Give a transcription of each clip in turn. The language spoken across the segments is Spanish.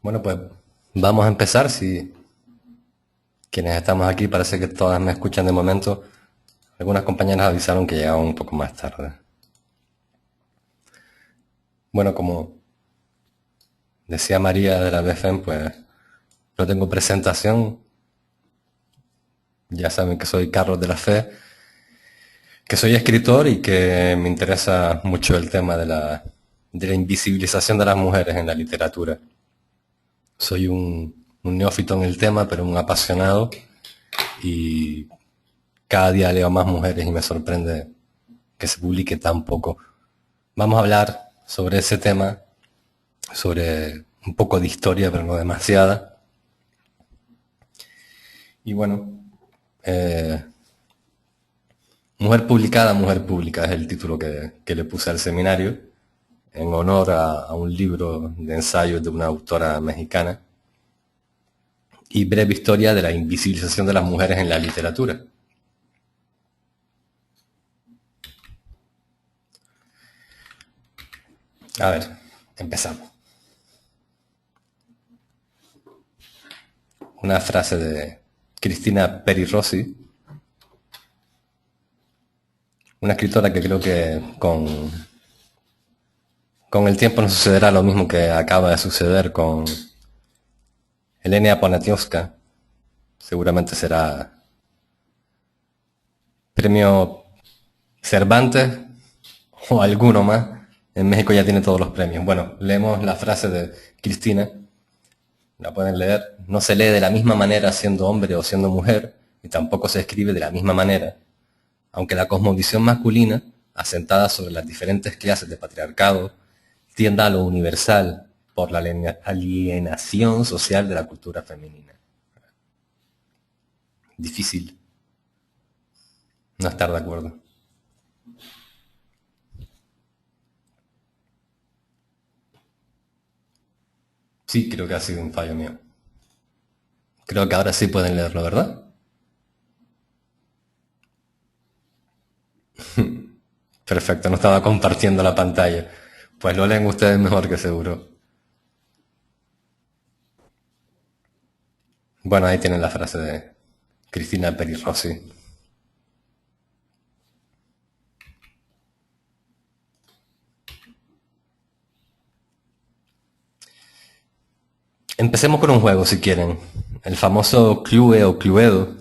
Bueno, pues vamos a empezar. Si quienes estamos aquí parece que todas me escuchan de momento. Algunas compañeras avisaron que llegaban un poco más tarde. Bueno, como decía María de la BFM, pues no tengo presentación. Ya saben que soy Carlos de la Fe, que soy escritor y que me interesa mucho el tema de la invisibilización de las mujeres en la literatura. Soy un neófito en el tema, pero un apasionado y cada día leo más mujeres y me sorprende que se publique tan poco. Vamos a hablar sobre ese tema, sobre un poco de historia, pero no demasiada. Y bueno, Mujer Pública es el título que le puse al seminario, en honor a un libro de ensayos de una autora mexicana, y breve historia de la invisibilización de las mujeres en la literatura. A ver, empezamos. Una frase de Cristina Peri Rossi, una escritora que creo que con el tiempo nos sucederá lo mismo que acaba de suceder con Elena Poniatowska. Seguramente será premio Cervantes o alguno más. En México ya tiene todos los premios. Bueno, leemos la frase de Cristina. La pueden leer. No se lee de la misma manera siendo hombre o siendo mujer, y tampoco se escribe de la misma manera, aunque la cosmovisión masculina, asentada sobre las diferentes clases de patriarcado, tienda a lo universal por la alienación social de la cultura femenina. Difícil no estar de acuerdo. Sí, creo que ha sido un fallo mío. Creo que ahora sí pueden leerlo, ¿verdad? Perfecto, no estaba compartiendo la pantalla. Pues lo leen ustedes mejor que seguro. Bueno, ahí tienen la frase de Cristina Peri Rossi. Empecemos con un juego, si quieren. El famoso Clue o Cluedo.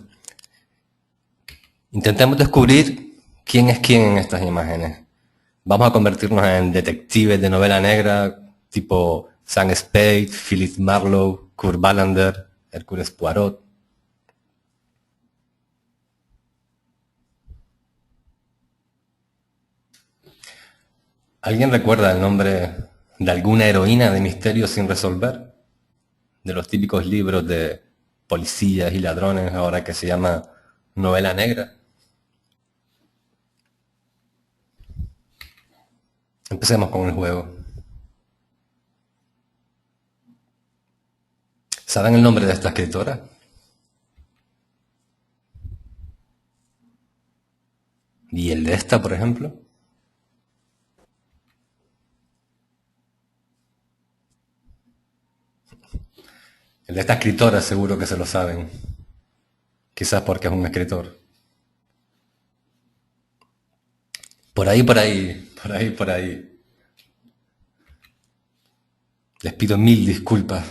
Intentemos descubrir quién es quién en estas imágenes. Vamos a convertirnos en detectives de novela negra, tipo Sam Spade, Philip Marlowe, Kurt Wallander, Hércules Poirot. ¿Alguien recuerda el nombre de alguna heroína de misterio sin resolver? De los típicos libros de policías y ladrones, ahora que se llama novela negra. Empecemos con el juego. ¿Saben el nombre de esta escritora? ¿Y el de esta, por ejemplo? El de esta escritora seguro que se lo saben. Quizás porque es un escritor. Por ahí, por ahí, por ahí, por ahí. Les pido mil disculpas.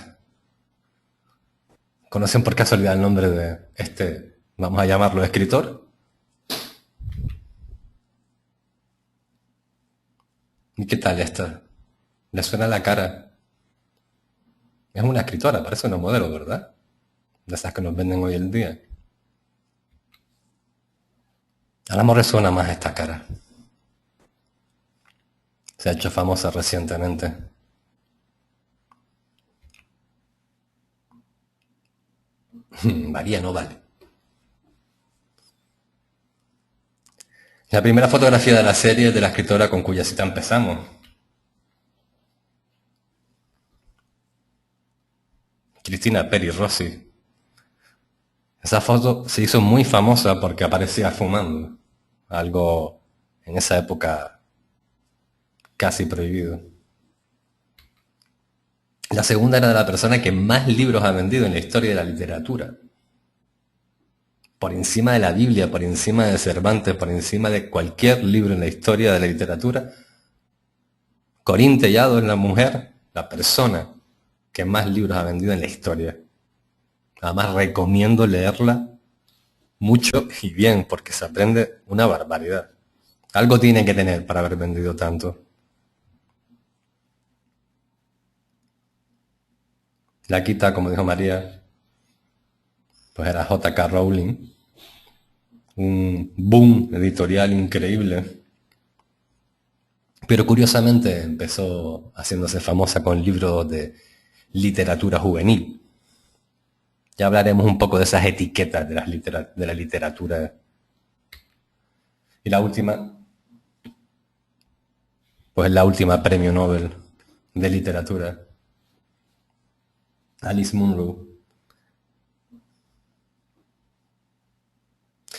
¿Conocen por casualidad el nombre de este, vamos a llamarlo escritor? ¿Y qué tal esta? ¿Le suena la cara? Es una escritora, parece una modelo, ¿verdad? De esas que nos venden hoy en día. A la me resuena más esta cara. Se ha hecho famosa recientemente. María no vale. La primera fotografía de la serie es de la escritora con cuya cita empezamos. Cristina Peri Rossi. Esa foto se hizo muy famosa porque aparecía fumando. Algo en esa época casi prohibido. La segunda era de la persona que más libros ha vendido en la historia de la literatura. Por encima de la Biblia, por encima de Cervantes, por encima de cualquier libro en la historia de la literatura, Corín Tellado es la mujer, la persona que más libros ha vendido en la historia. Además recomiendo leerla mucho y bien, porque se aprende una barbaridad. Algo tiene que tener para haber vendido tanto. La quita, como dijo María, pues era J.K. Rowling, un boom editorial increíble. Pero curiosamente empezó haciéndose famosa con libros de literatura juvenil. Ya hablaremos un poco de esas etiquetas de, de la literatura. Y la última, pues la última premio Nobel de literatura, Alice Munro.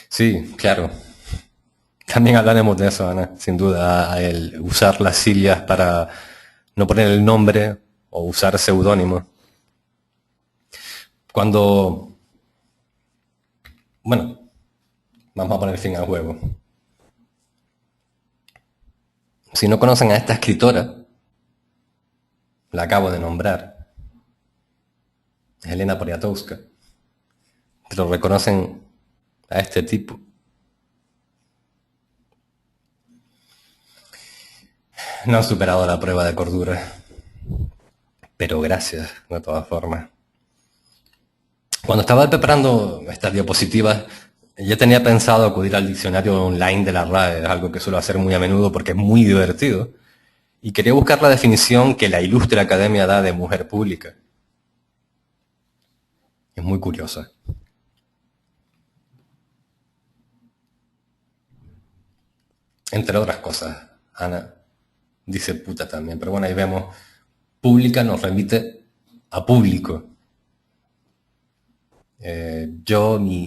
Sí, claro. También hablaremos de eso, Ana. Sin duda, el usar las siglas para no poner el nombre o usar seudónimos. Cuando, bueno, vamos a poner fin al juego. Si no conocen a esta escritora, la acabo de nombrar, Helena Poniatowska, pero reconocen a este tipo. No han superado la prueba de cordura, pero gracias, de todas formas. Cuando estaba preparando estas diapositivas, ya tenía pensado acudir al diccionario online de la RAE, es algo que suelo hacer muy a menudo porque es muy divertido, y quería buscar la definición que la ilustre academia da de mujer pública. Es muy curiosa. Entre otras cosas, Ana dice puta también, pero bueno, ahí vemos, pública nos remite a público.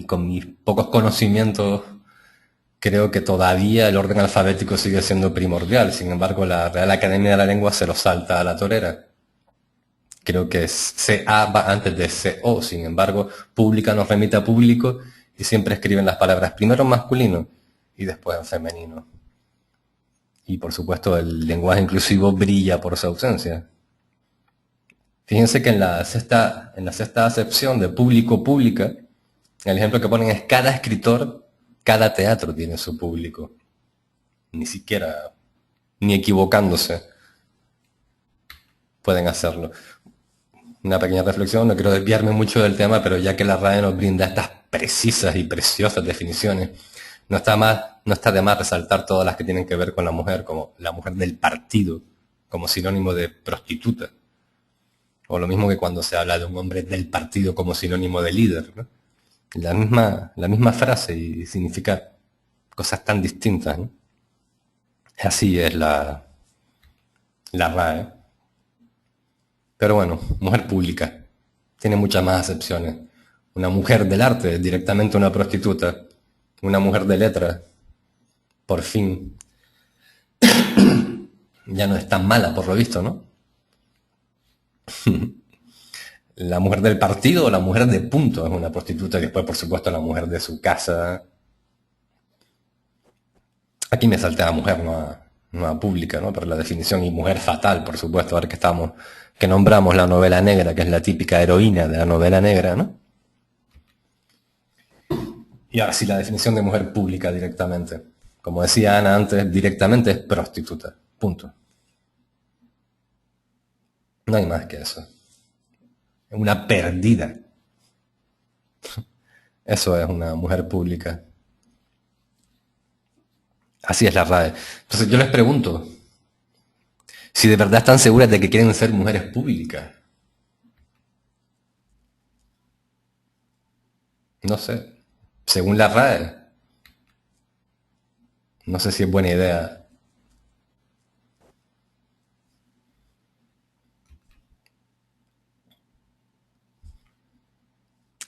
Con mis pocos conocimientos, creo que todavía el orden alfabético sigue siendo primordial. Sin embargo, la Real Academia de la Lengua se lo salta a la torera. Creo que CA va antes de CO. Sin embargo, pública nos remite a público y siempre escriben las palabras primero en masculino y después en femenino. Y por supuesto, el lenguaje inclusivo brilla por su ausencia. Fíjense que en la sexta acepción de público-pública, el ejemplo que ponen es cada escritor, cada teatro tiene su público. Ni siquiera, ni equivocándose, pueden hacerlo. Una pequeña reflexión, no quiero desviarme mucho del tema, pero ya que la RAE nos brinda estas precisas y preciosas definiciones, no está de más resaltar todas las que tienen que ver con la mujer, como la mujer del partido, como sinónimo de prostituta. O lo mismo que cuando se habla de un hombre del partido como sinónimo de líder, ¿no? La misma frase y significa cosas tan distintas, ¿no? Así es la RAE. Pero bueno, mujer pública. Tiene muchas más acepciones. Una mujer del arte, directamente una prostituta. Una mujer de letras, por fin. Ya no es tan mala, por lo visto, ¿no? La mujer del partido o la mujer de punto es una prostituta y después, por supuesto, la mujer de su casa. Aquí me salté a mujer, no a pública, ¿no? Pero la definición y mujer fatal, por supuesto, ahora que nombramos la novela negra, que es la típica heroína de la novela negra, ¿no? Y ahora sí, la definición de mujer pública directamente. Como decía Ana antes, directamente es prostituta. Punto. No hay más que eso. Es una perdida. Eso es una mujer pública. Así es la RAE. Entonces yo les pregunto, si de verdad están seguras de que quieren ser mujeres públicas. No sé. Según la RAE, no sé si es buena idea.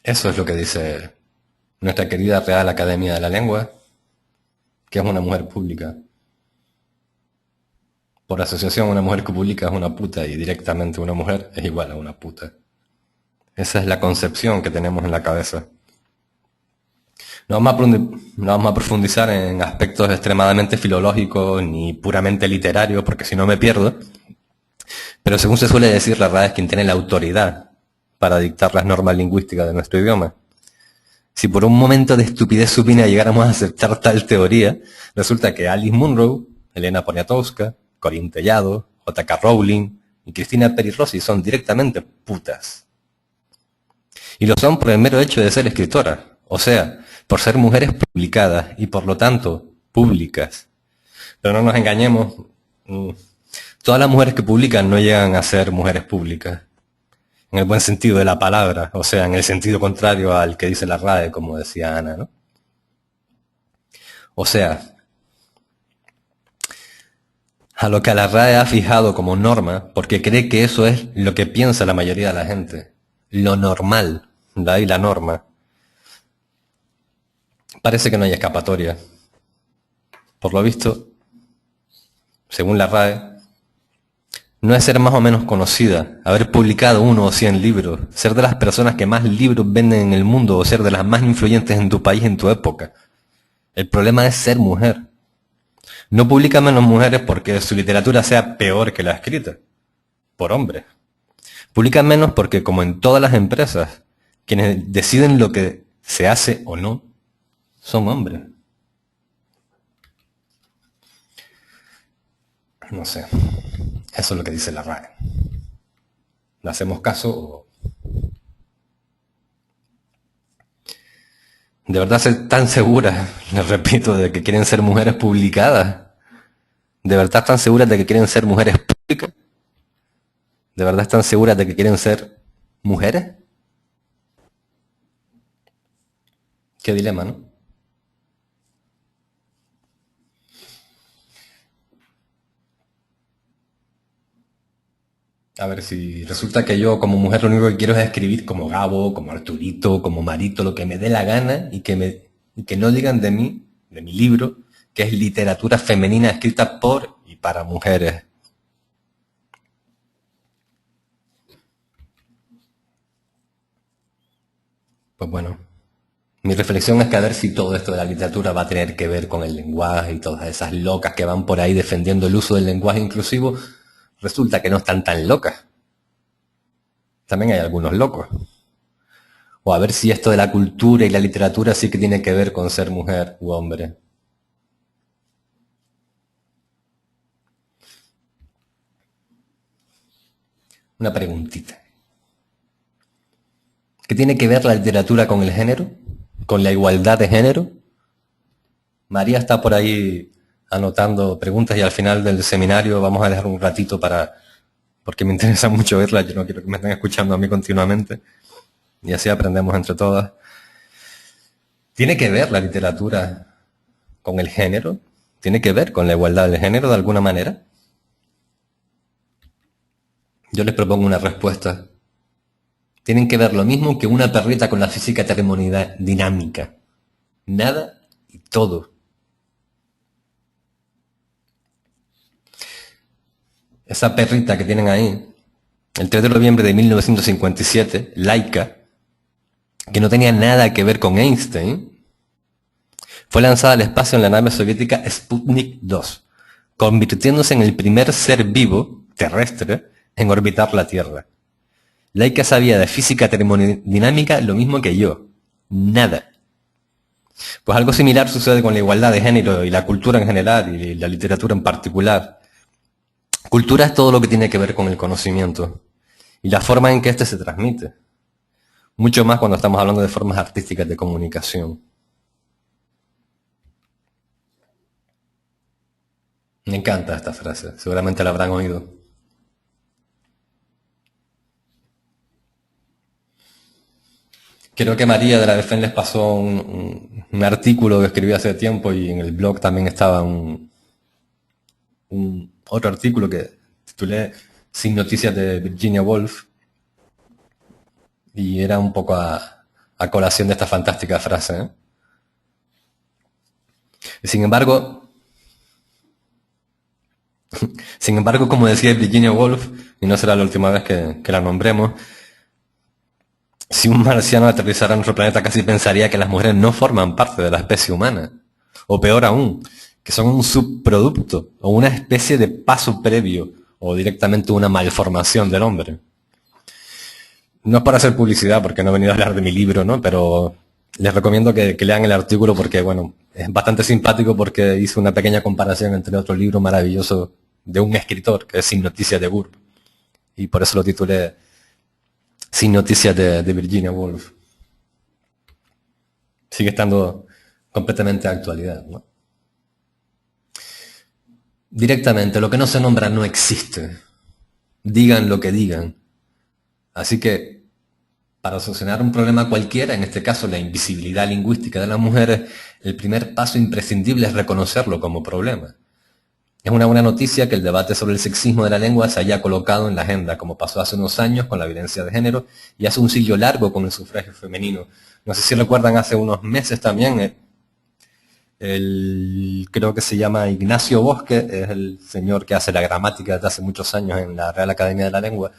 Eso es lo que dice nuestra querida Real Academia de la Lengua, que es una mujer pública. Por asociación, una mujer que publica es una puta y directamente una mujer es igual a una puta. Esa es la concepción que tenemos en la cabeza. No vamos a profundizar en aspectos extremadamente filológicos ni puramente literarios, porque si no me pierdo. Pero según se suele decir, la RAE es quien tiene la autoridad para dictar las normas lingüísticas de nuestro idioma. Si por un momento de estupidez supina llegáramos a aceptar tal teoría, resulta que Alice Munro, Elena Poniatowska, Corín Tellado, J.K. Rowling y Cristina Peri Rossi son directamente putas. Y lo son por el mero hecho de ser escritoras, o sea, por ser mujeres publicadas y por lo tanto públicas. Pero no nos engañemos, todas las mujeres que publican no llegan a ser mujeres públicas, en el buen sentido de la palabra, o sea, en el sentido contrario al que dice la RAE, como decía Ana, ¿no? O sea, a lo que la RAE ha fijado como norma, porque cree que eso es lo que piensa la mayoría de la gente, lo normal, de ahí la norma. Parece que no hay escapatoria. Por lo visto, según la RAE, no es ser más o menos conocida, haber publicado 1 o 100 libros, ser de las personas que más libros venden en el mundo o ser de las más influyentes en tu país en tu época. El problema es ser mujer. No publican menos mujeres porque su literatura sea peor que la escrita, por hombres. Publican menos porque, como en todas las empresas, quienes deciden lo que se hace o no son hombres. No sé. Eso es lo que dice la RAE. ¿Le hacemos caso o...? ¿De verdad ser tan seguras, les repito, de que quieren ser mujeres publicadas? ¿De verdad están seguras de que quieren ser mujeres públicas? ¿De verdad están seguras de que quieren ser mujeres? Qué dilema, ¿no? A ver, si resulta que yo como mujer lo único que quiero es escribir como Gabo, como Arturito, como Marito, lo que me dé la gana y que no digan de mí, de mi libro, que es literatura femenina escrita por y para mujeres. Pues bueno, mi reflexión es que a ver si todo esto de la literatura va a tener que ver con el lenguaje y todas esas locas que van por ahí defendiendo el uso del lenguaje inclusivo, resulta que no están tan locas. También hay algunos locos. O a ver si esto de la cultura y la literatura sí que tiene que ver con ser mujer u hombre. Una preguntita. ¿Qué tiene que ver la literatura con el género? ¿Con la igualdad de género? María está por ahí anotando preguntas y al final del seminario vamos a dejar un ratito para, porque me interesa mucho verla, yo no quiero que me estén escuchando a mí continuamente y así aprendemos entre todas. ¿Tiene que ver la literatura con el género? ¿Tiene que ver con la igualdad del género de alguna manera? Yo les propongo una respuesta. Tienen que ver lo mismo que una perrita con la física termodinámica. Nada y todo. Esa perrita que tienen ahí, el 3 de noviembre de 1957, Laika, que no tenía nada que ver con Einstein, fue lanzada al espacio en la nave soviética Sputnik 2, convirtiéndose en el primer ser vivo terrestre en orbitar la Tierra. Laika sabía de física termodinámica lo mismo que yo. Nada. Pues algo similar sucede con la igualdad de género y la cultura en general y la literatura en particular. Cultura es todo lo que tiene que ver con el conocimiento y la forma en que éste se transmite. Mucho más cuando estamos hablando de formas artísticas de comunicación. Me encanta esta frase, seguramente la habrán oído. Creo que María de la Defensa les pasó un artículo que escribí hace tiempo y en el blog también estaba otro artículo que titulé Sin noticias de Virginia Woolf y era un poco a colación de esta fantástica frase, ¿eh? Sin embargo, Sin embargo, como decía Virginia Woolf, y no será la última vez que la nombremos, si un marciano aterrizara en nuestro planeta casi pensaría que las mujeres no forman parte de la especie humana. O peor aún, que son un subproducto o una especie de paso previo o directamente una malformación del hombre. No es para hacer publicidad porque no he venido a hablar de mi libro, ¿no? Pero les recomiendo que lean el artículo porque, bueno, es bastante simpático porque hice una pequeña comparación entre otro libro maravilloso de un escritor que es Sin Noticias de Woolf. Y por eso lo titulé Sin Noticias de Virginia Woolf. Sigue estando completamente de actualidad, ¿no? Directamente, lo que no se nombra no existe. Digan lo que digan. Así que, para solucionar un problema cualquiera, en este caso la invisibilidad lingüística de las mujeres, el primer paso imprescindible es reconocerlo como problema. Es una buena noticia que el debate sobre el sexismo de la lengua se haya colocado en la agenda, como pasó hace unos años con la violencia de género y hace un siglo largo con el sufragio femenino. No sé si recuerdan hace unos meses también, creo que se llama Ignacio Bosque, es el señor que hace la gramática desde hace muchos años en la Real Academia de la Lengua,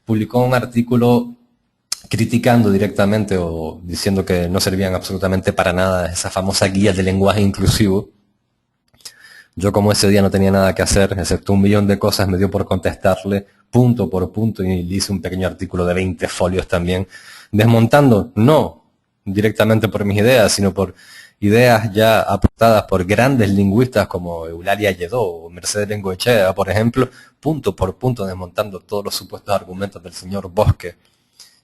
publicó un artículo criticando directamente o diciendo que no servían absolutamente para nada esa famosa guía de lenguaje inclusivo. Yo, como ese día no tenía nada que hacer, excepto un millón de cosas, me dio por contestarle punto por punto y le hice un pequeño artículo de 20 folios también, desmontando, no directamente por mis ideas, sino por ideas ya aportadas por grandes lingüistas como Eulalia Lledó o Mercedes Bengoechea, por ejemplo, punto por punto desmontando todos los supuestos argumentos del señor Bosque.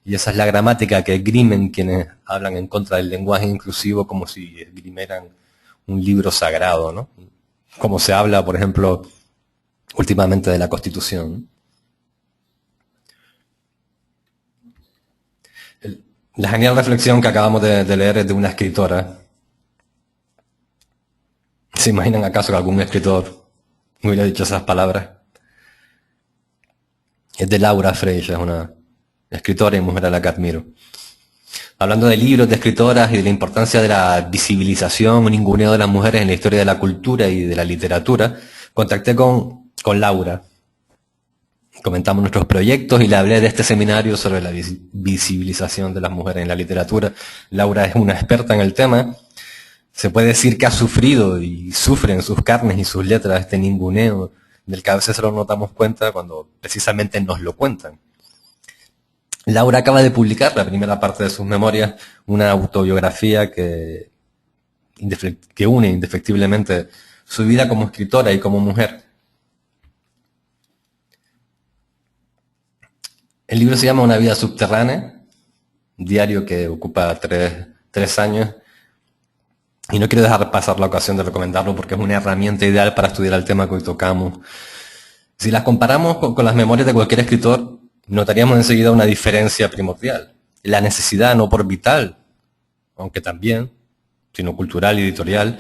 Y esa es la gramática que esgrimen quienes hablan en contra del lenguaje inclusivo como si esgrimeran un libro sagrado, ¿no? Como se habla, por ejemplo, últimamente de la Constitución. La genial reflexión que acabamos de leer es de una escritora. ¿Se imaginan acaso que algún escritor hubiera dicho esas palabras? Es de Laura Frey, es una escritora y mujer a la que admiro. Hablando de libros, de escritoras y de la importancia de la visibilización o ninguneo de las mujeres en la historia de la cultura y de la literatura, contacté con Laura. Comentamos nuestros proyectos y le hablé de este seminario sobre la visibilización de las mujeres en la literatura. Laura es una experta en el tema. Se puede decir que ha sufrido y sufre en sus carnes y sus letras este ninguneo del que a veces solo nos damos cuenta cuando precisamente nos lo cuentan. Laura acaba de publicar la primera parte de sus memorias, una autobiografía que une indefectiblemente su vida como escritora y como mujer. El libro se llama Una vida subterránea, un diario que ocupa tres años, y no quiero dejar pasar la ocasión de recomendarlo porque es una herramienta ideal para estudiar el tema que hoy tocamos. Si las comparamos con las memorias de cualquier escritor, notaríamos enseguida una diferencia primordial. La necesidad, no por vital, aunque también, sino cultural y editorial,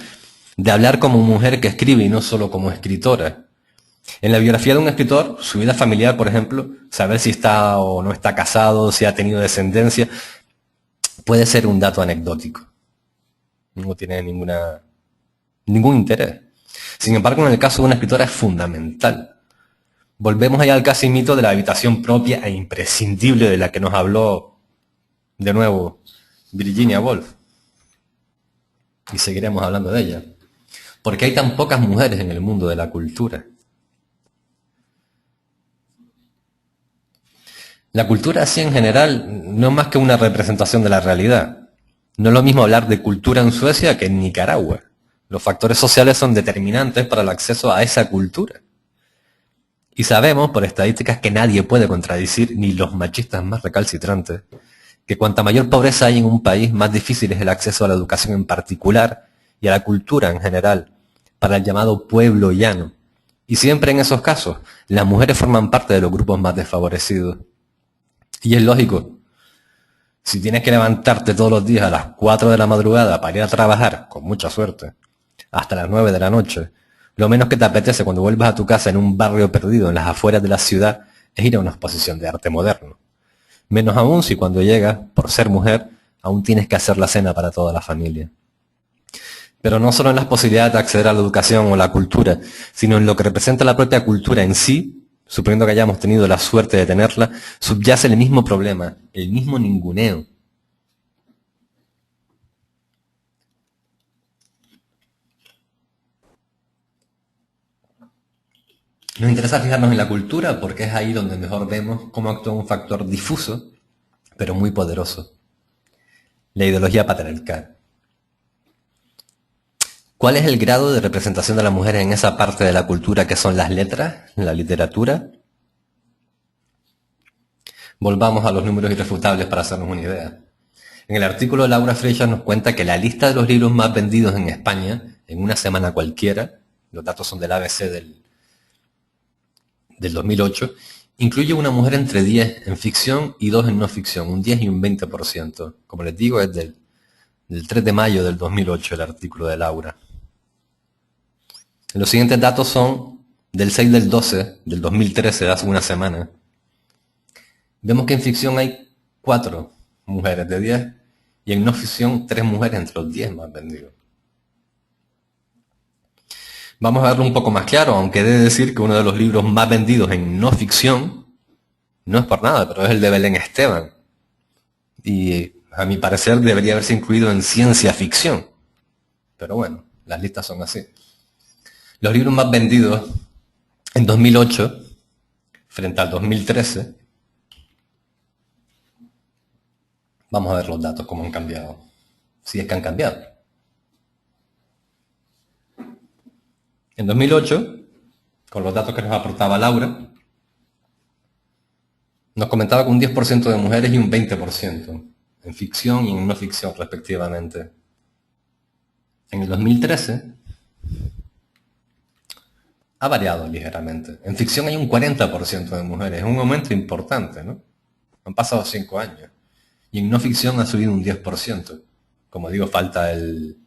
de hablar como mujer que escribe y no solo como escritora. En la biografía de un escritor, su vida familiar, por ejemplo, saber si está o no está casado, si ha tenido descendencia, puede ser un dato anecdótico. No tiene ningún interés. Sin embargo, en el caso de una escritora es fundamental. Volvemos allá al casi mito de la habitación propia e imprescindible de la que nos habló de nuevo Virginia Woolf. Y seguiremos hablando de ella. Porque hay tan pocas mujeres en el mundo de la cultura. La cultura así en general no es más que una representación de la realidad. No es lo mismo hablar de cultura en Suecia que en Nicaragua. Los factores sociales son determinantes para el acceso a esa cultura. Y sabemos, por estadísticas que nadie puede contradecir, ni los machistas más recalcitrantes, que cuanta mayor pobreza hay en un país, más difícil es el acceso a la educación en particular y a la cultura en general, para el llamado pueblo llano. Y siempre en esos casos, las mujeres forman parte de los grupos más desfavorecidos. Y es lógico. Si tienes que levantarte todos los días a las 4 de la madrugada para ir a trabajar, con mucha suerte, hasta las 9 de la noche, lo menos que te apetece cuando vuelvas a tu casa en un barrio perdido en las afueras de la ciudad es ir a una exposición de arte moderno. Menos aún si cuando llegas, por ser mujer, aún tienes que hacer la cena para toda la familia. Pero no solo en las posibilidades de acceder a la educación o la cultura, sino en lo que representa la propia cultura en sí, suponiendo que hayamos tenido la suerte de tenerla, subyace el mismo problema, el mismo ninguneo. Nos interesa fijarnos en la cultura porque es ahí donde mejor vemos cómo actúa un factor difuso, pero muy poderoso: la ideología patriarcal. ¿Cuál es el grado de representación de la mujer en esa parte de la cultura que son las letras, la literatura? Volvamos a los números irrefutables para hacernos una idea. En el artículo, Laura Freitas nos cuenta que la lista de los libros más vendidos en España, en una semana cualquiera, los datos son del ABC del 2008, incluye una mujer entre 10 en ficción y 2 en no ficción, un 10 y un 20%. Como les digo, es del 3 de mayo del 2008 el artículo de Laura. Los siguientes datos son del 6 del 12 del 2013, de hace una semana. Vemos que en ficción hay 4 mujeres de 10 y en no ficción 3 mujeres entre los 10 más vendidos. Vamos a verlo un poco más claro, aunque he de decir que uno de los libros más vendidos en no ficción, no es por nada, pero es el de Belén Esteban. Y a mi parecer debería haberse incluido en ciencia ficción. Pero bueno, las listas son así. Los libros más vendidos en 2008, frente al 2013, vamos a ver los datos, cómo han cambiado. Si es que han cambiado. En 2008, con los datos que nos aportaba Laura, nos comentaba que un 10% de mujeres y un 20% en ficción y en no ficción respectivamente. En el 2013 ha variado ligeramente. En ficción hay un 40% de mujeres, es un aumento importante, ¿no? Han pasado 5 años. Y en no ficción ha subido un 10%. Como digo, falta el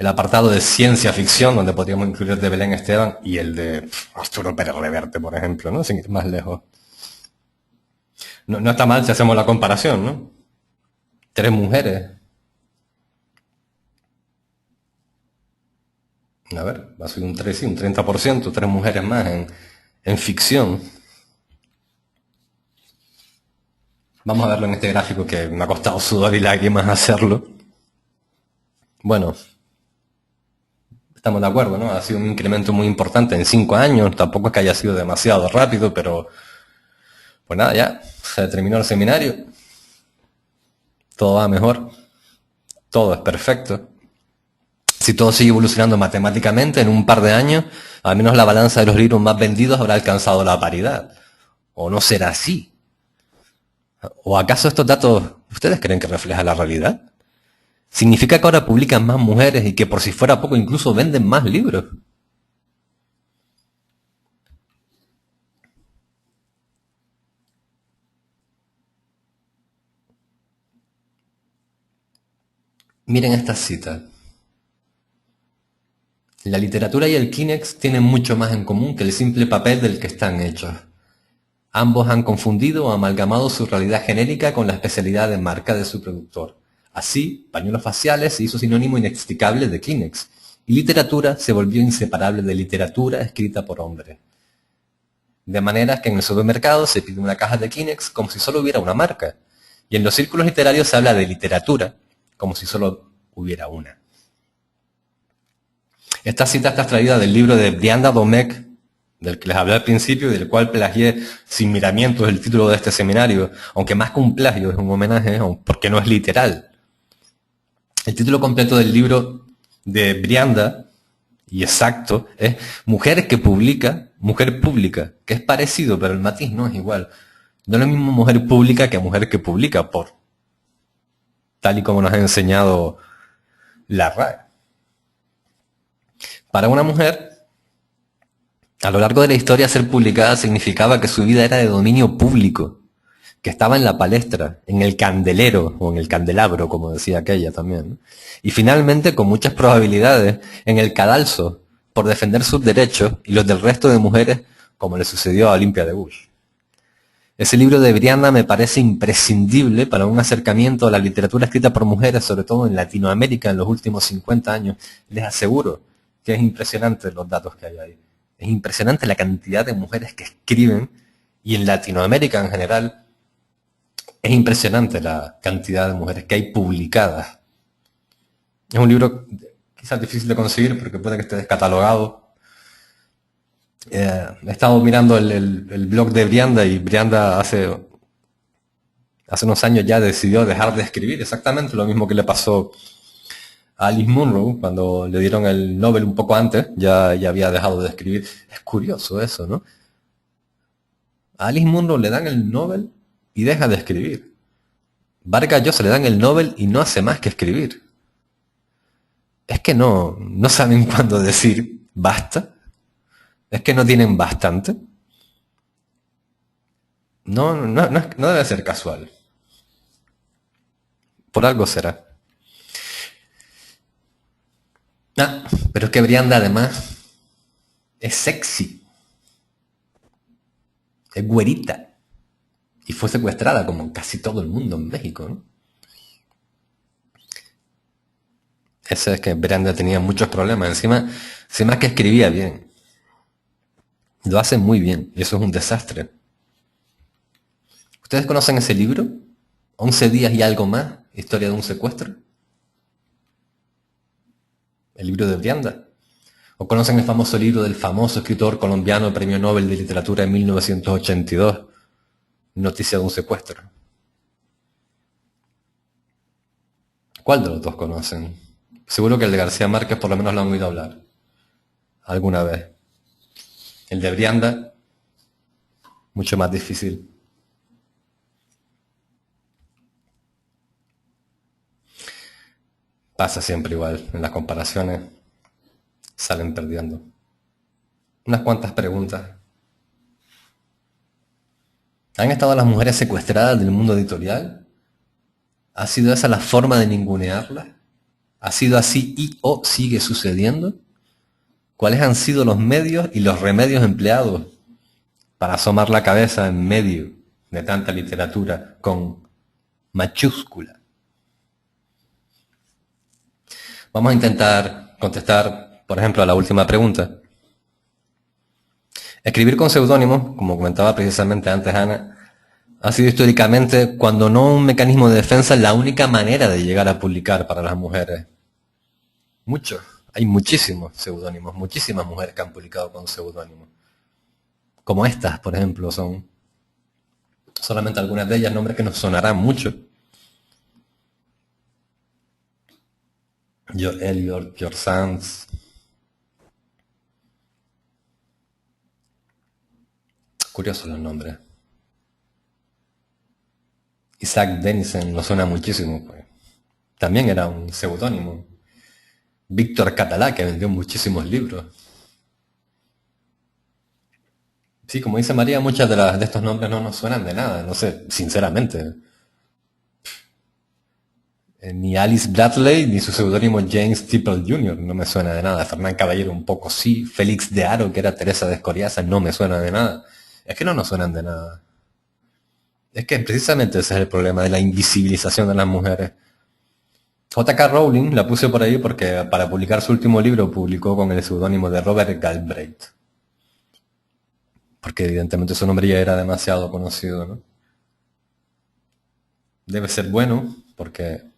apartado de ciencia ficción, donde podríamos incluir el de Belén Esteban y el de Arturo Pérez Reverte, por ejemplo, ¿no? Sin ir más lejos. No está mal si hacemos la comparación, ¿no? 3 mujeres. A ver, va a subir un 3, sí, un 30%, 3 mujeres más en ficción. Vamos a verlo en este gráfico que me ha costado sudor y lágrimas hacerlo. Bueno, estamos de acuerdo, ¿no? Ha sido un incremento muy importante en 5 años, tampoco es que haya sido demasiado rápido, pero pues nada, ya, se terminó el seminario, todo va mejor, todo es perfecto. Si todo sigue evolucionando matemáticamente, en un par de años, al menos la balanza de los libros más vendidos habrá alcanzado la paridad. ¿O no será así? ¿O acaso estos datos ustedes creen que reflejan la realidad? ¿Significa que ahora publican más mujeres y que por si fuera poco incluso venden más libros? Miren esta cita. La literatura y el Kleenex tienen mucho más en común que el simple papel del que están hechos. Ambos han confundido o amalgamado su realidad genérica con la especialidad de marca de su productor. Así, pañuelos faciales se hizo sinónimo inextricable de Kleenex, y literatura se volvió inseparable de literatura escrita por hombres. De manera que en el supermercado se pide una caja de Kleenex como si solo hubiera una marca, y en los círculos literarios se habla de literatura como si solo hubiera una. Esta cita está extraída del libro de Brianda Domecq, del que les hablé al principio y del cual plagié sin miramientos el título de este seminario, aunque más que un plagio es un homenaje, porque no es literal. El título completo del libro de Brianda, y exacto, es Mujer que publica, Mujer pública, que es parecido, pero el matiz no es igual. No es lo mismo mujer pública que mujer que publica, tal y como nos ha enseñado la RAE. Para una mujer, a lo largo de la historia, ser publicada significaba que su vida era de dominio público, que estaba en la palestra, en el candelero, o en el candelabro, como decía aquella también, ¿no? Y finalmente, con muchas probabilidades, en el cadalso, por defender sus derechos y los del resto de mujeres, como le sucedió a Olympia de Bush. Ese libro de Brianda me parece imprescindible para un acercamiento a la literatura escrita por mujeres, sobre todo en Latinoamérica en los últimos 50 años. Les aseguro que es impresionante los datos que hay ahí. Es impresionante la cantidad de mujeres que escriben, y en Latinoamérica en general es impresionante la cantidad de mujeres que hay publicadas. Es un libro quizás difícil de conseguir porque puede que esté descatalogado. He estado mirando el blog de Brianda, y Brianda hace unos años ya decidió dejar de escribir, exactamente lo mismo que le pasó a Alice Munro cuando le dieron el Nobel un poco antes, ya había dejado de escribir. Es curioso eso, ¿no? A Alice Munro le dan el Nobel y deja de escribir. Vargas Llosa le dan el Nobel y no hace más que escribir. Es que no saben cuándo decir basta. Es que no tienen bastante. No debe ser casual. Por algo será. Ah, pero es que Brianda además es sexy, es güerita, y fue secuestrada como casi todo el mundo en México, ¿no? Eso es que Brianda tenía muchos problemas. Encima que escribía bien. Lo hace muy bien, y eso es un desastre. ¿Ustedes conocen ese libro? 11 días y algo más, historia de un secuestro. El libro de Brianda. ¿O conocen el famoso libro del famoso escritor colombiano, premio Nobel de Literatura en 1982? Noticia de un secuestro. ¿Cuál de los dos conocen? Seguro que el de García Márquez por lo menos lo han oído hablar alguna vez. El de Brianda, mucho más difícil. Pasa siempre igual, en las comparaciones salen perdiendo. Unas cuantas preguntas. ¿Han estado las mujeres secuestradas del mundo editorial? ¿Ha sido esa la forma de ningunearlas? ¿Ha sido así y o sigue sucediendo? ¿Cuáles han sido los medios y los remedios empleados para asomar la cabeza en medio de tanta literatura con mayúscula? Vamos a intentar contestar, por ejemplo, a la última pregunta. Escribir con seudónimos, como comentaba precisamente antes Ana, ha sido históricamente, cuando no un mecanismo de defensa, la única manera de llegar a publicar para las mujeres. Muchos, hay muchísimos seudónimos, muchísimas mujeres que han publicado con seudónimos. Como estas, por ejemplo, son solamente algunas de ellas, nombres que nos sonarán mucho. George Eliot, George Sand. Curiosos los nombres. Isaac Denison nos suena muchísimo, pues. También era un seudónimo. Víctor Catalá, que vendió muchísimos libros. Sí, como dice María, muchas de estos nombres no nos suenan de nada, no sé, sinceramente. Ni Alice Bradley, ni su seudónimo James Tipple Jr. no me suena de nada. Fernán Caballero un poco sí. Félix de Haro, que era Teresa de Escoriaza, no me suena de nada. Es que no nos suenan de nada. Es que precisamente ese es el problema de la invisibilización de las mujeres. J.K. Rowling la puse por ahí porque para publicar su último libro publicó con el seudónimo de Robert Galbraith. Porque evidentemente su nombre ya era demasiado conocido, ¿no? Debe ser bueno porque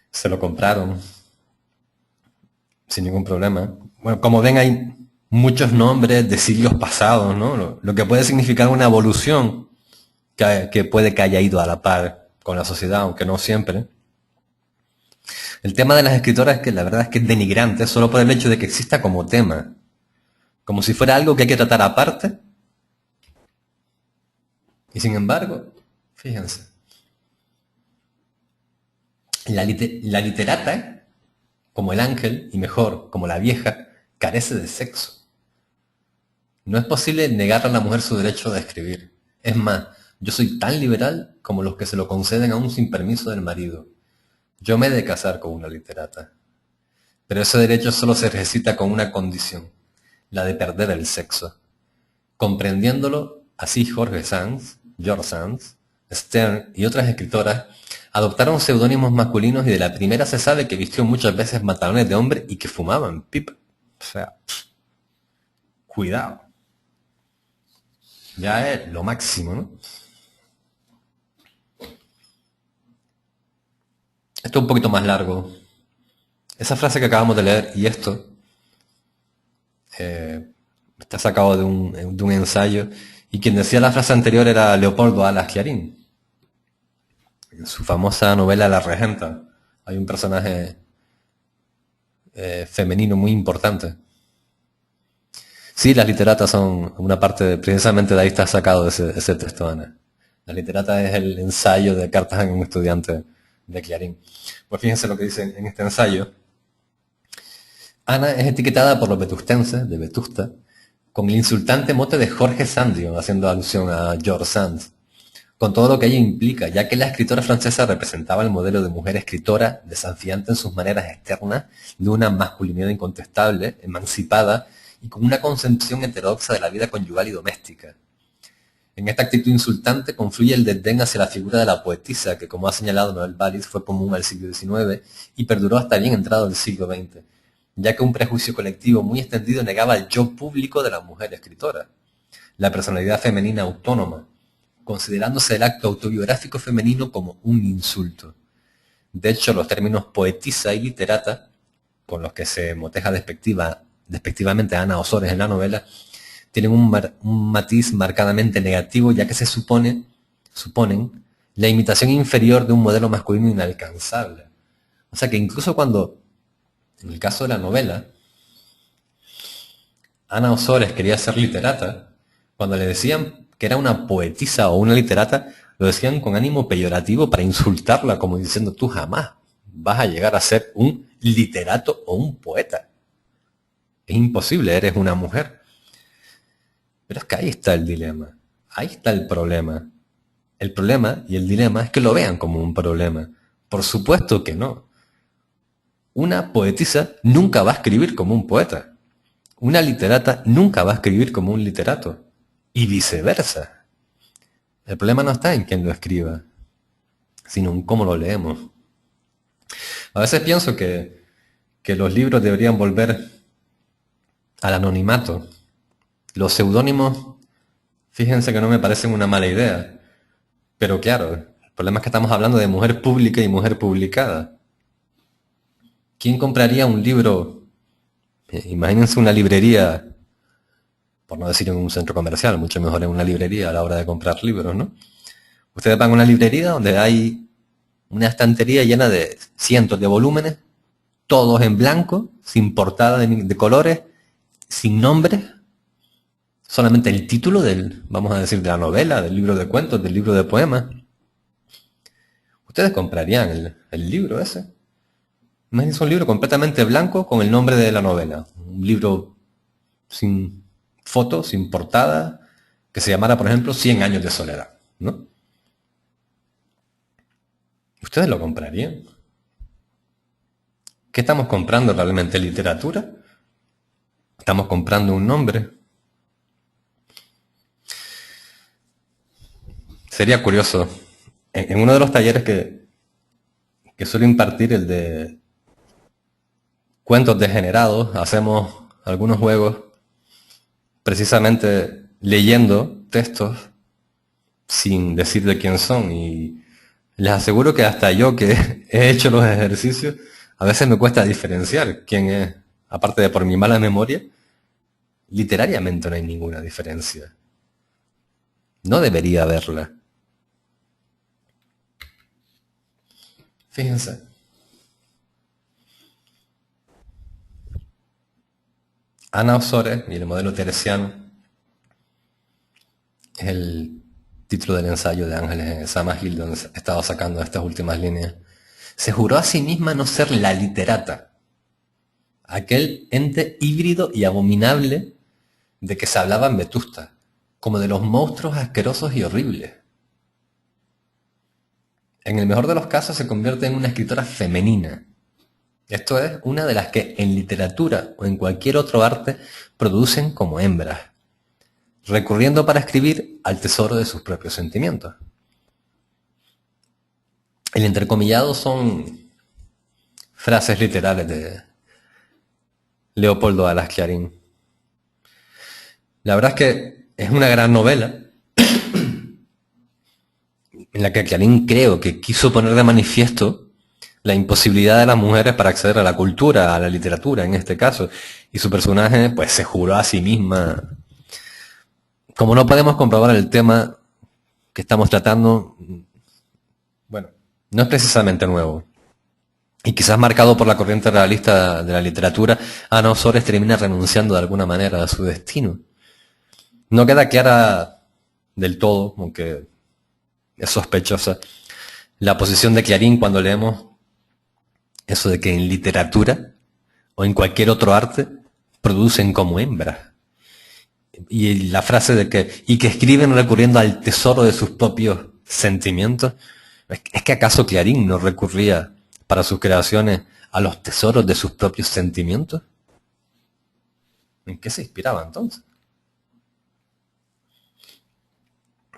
se lo compraron sin ningún problema. Bueno, como ven hay muchos nombres de siglos pasados, ¿no? Lo que puede significar una evolución que puede que haya ido a la par con la sociedad, aunque no siempre. El tema de las escritoras es que la verdad es que es denigrante solo por el hecho de que exista como tema. Como si fuera algo que hay que tratar aparte. Y sin embargo, fíjense, la literata, como el ángel, y mejor, como la vieja, carece de sexo. No es posible negar a la mujer su derecho de escribir. Es más, yo soy tan liberal como los que se lo conceden aún sin permiso del marido. Yo me he de casar con una literata. Pero ese derecho solo se ejercita con una condición, la de perder el sexo. Comprendiéndolo, Así Jorge Sands, George Sands, Stern y otras escritoras adoptaron seudónimos masculinos y de la primera se sabe que vistió muchas veces pantalones de hombre y que fumaban pipa. O sea, cuidado. Ya es lo máximo, ¿no? Esto es un poquito más largo. Esa frase que acabamos de leer y esto está sacado de un ensayo y quien decía la frase anterior era Leopoldo Alas Chiarín. En su famosa novela La Regenta hay un personaje femenino muy importante. Sí, las literatas son una parte, precisamente de ahí está sacado ese texto, Ana. La literata es el ensayo de cartas a un estudiante de Clarín. Pues fíjense lo que dice en este ensayo. Ana es etiquetada por los vetustenses, de Vetusta, con el insultante mote de Jorge Sandio, haciendo alusión a George Sand, con todo lo que ello implica, ya que la escritora francesa representaba el modelo de mujer escritora, desafiante en sus maneras externas, de una masculinidad incontestable, emancipada y con una concepción heterodoxa de la vida conyugal y doméstica. En esta actitud insultante confluye el desdén hacia la figura de la poetisa, que como ha señalado Noel Wallis fue común al siglo XIX y perduró hasta bien entrado el siglo XX, ya que un prejuicio colectivo muy extendido negaba el yo público de la mujer escritora, la personalidad femenina autónoma, considerándose el acto autobiográfico femenino como un insulto. De hecho, los términos poetisa y literata, con los que se moteja despectivamente a Ana Ozores en la novela, tienen un matiz marcadamente negativo, ya que suponen la imitación inferior de un modelo masculino inalcanzable. O sea que incluso cuando, en el caso de la novela, Ana Ozores quería ser literata, cuando le decían que era una poetisa o una literata, lo decían con ánimo peyorativo para insultarla, como diciendo, tú jamás vas a llegar a ser un literato o un poeta. Es imposible, eres una mujer. Pero es que ahí está el dilema, ahí está el problema. El problema y el dilema es que lo vean como un problema. Por supuesto que no. Una poetisa nunca va a escribir como un poeta. Una literata nunca va a escribir como un literato. Y viceversa. El problema no está en quién lo escriba, sino en cómo lo leemos. A veces pienso que los libros deberían volver al anonimato. Los seudónimos, fíjense que no me parecen una mala idea. Pero claro, el problema es que estamos hablando de mujer pública y mujer publicada. ¿Quién compraría un libro? Imagínense una librería, por no decir en un centro comercial, mucho mejor en una librería a la hora de comprar libros, ¿no? Ustedes van a una librería donde hay una estantería llena de cientos de volúmenes, todos en blanco, sin portada de colores, sin nombres, solamente el título del, vamos a decir, de la novela, del libro de cuentos, del libro de poemas. ¿Ustedes comprarían el libro ese? Imagínense un libro completamente blanco con el nombre de la novela. Un libro sin foto, sin portada, que se llamara, por ejemplo, 100 años de soledad, ¿no? ¿Ustedes lo comprarían? ¿Qué estamos comprando realmente? ¿Literatura? ¿Estamos comprando un nombre? Sería curioso. En uno de los talleres que suelo impartir, el de cuentos degenerados, hacemos algunos juegos precisamente leyendo textos sin decir de quién son. Y les aseguro que hasta yo que he hecho los ejercicios, a veces me cuesta diferenciar quién es, aparte de por mi mala memoria, literariamente no hay ninguna diferencia. No debería haberla. Fíjense. Ana Ozores y el modelo teresiano es el título del ensayo de Ángeles Samagil, donde he estado sacando estas últimas líneas. Se juró a sí misma no ser la literata, aquel ente híbrido y abominable de que se hablaba en Vetusta, como de los monstruos asquerosos y horribles. En el mejor de los casos se convierte en una escritora femenina. Esto es una de las que en literatura o en cualquier otro arte producen como hembras. recurriendo para escribir al tesoro de sus propios sentimientos. El entrecomillado son frases literales de Leopoldo Alas Clarín. La verdad es que es una gran novela en la que Clarín creo que quiso poner de manifiesto la imposibilidad de las mujeres para acceder a la cultura, a la literatura en este caso, y su personaje pues se juró a sí misma. Como no podemos comprobar el tema que estamos tratando, bueno, no es precisamente nuevo. Y quizás marcado por la corriente realista de la literatura, Ana Ozores termina renunciando de alguna manera a su destino. No queda clara del todo, aunque es sospechosa, la posición de Clarín cuando leemos eso de que en literatura o en cualquier otro arte producen como hembras. Y la frase de que escriben recurriendo al tesoro de sus propios sentimientos. ¿Es que acaso Clarín no recurría para sus creaciones a los tesoros de sus propios sentimientos? ¿En qué se inspiraba entonces?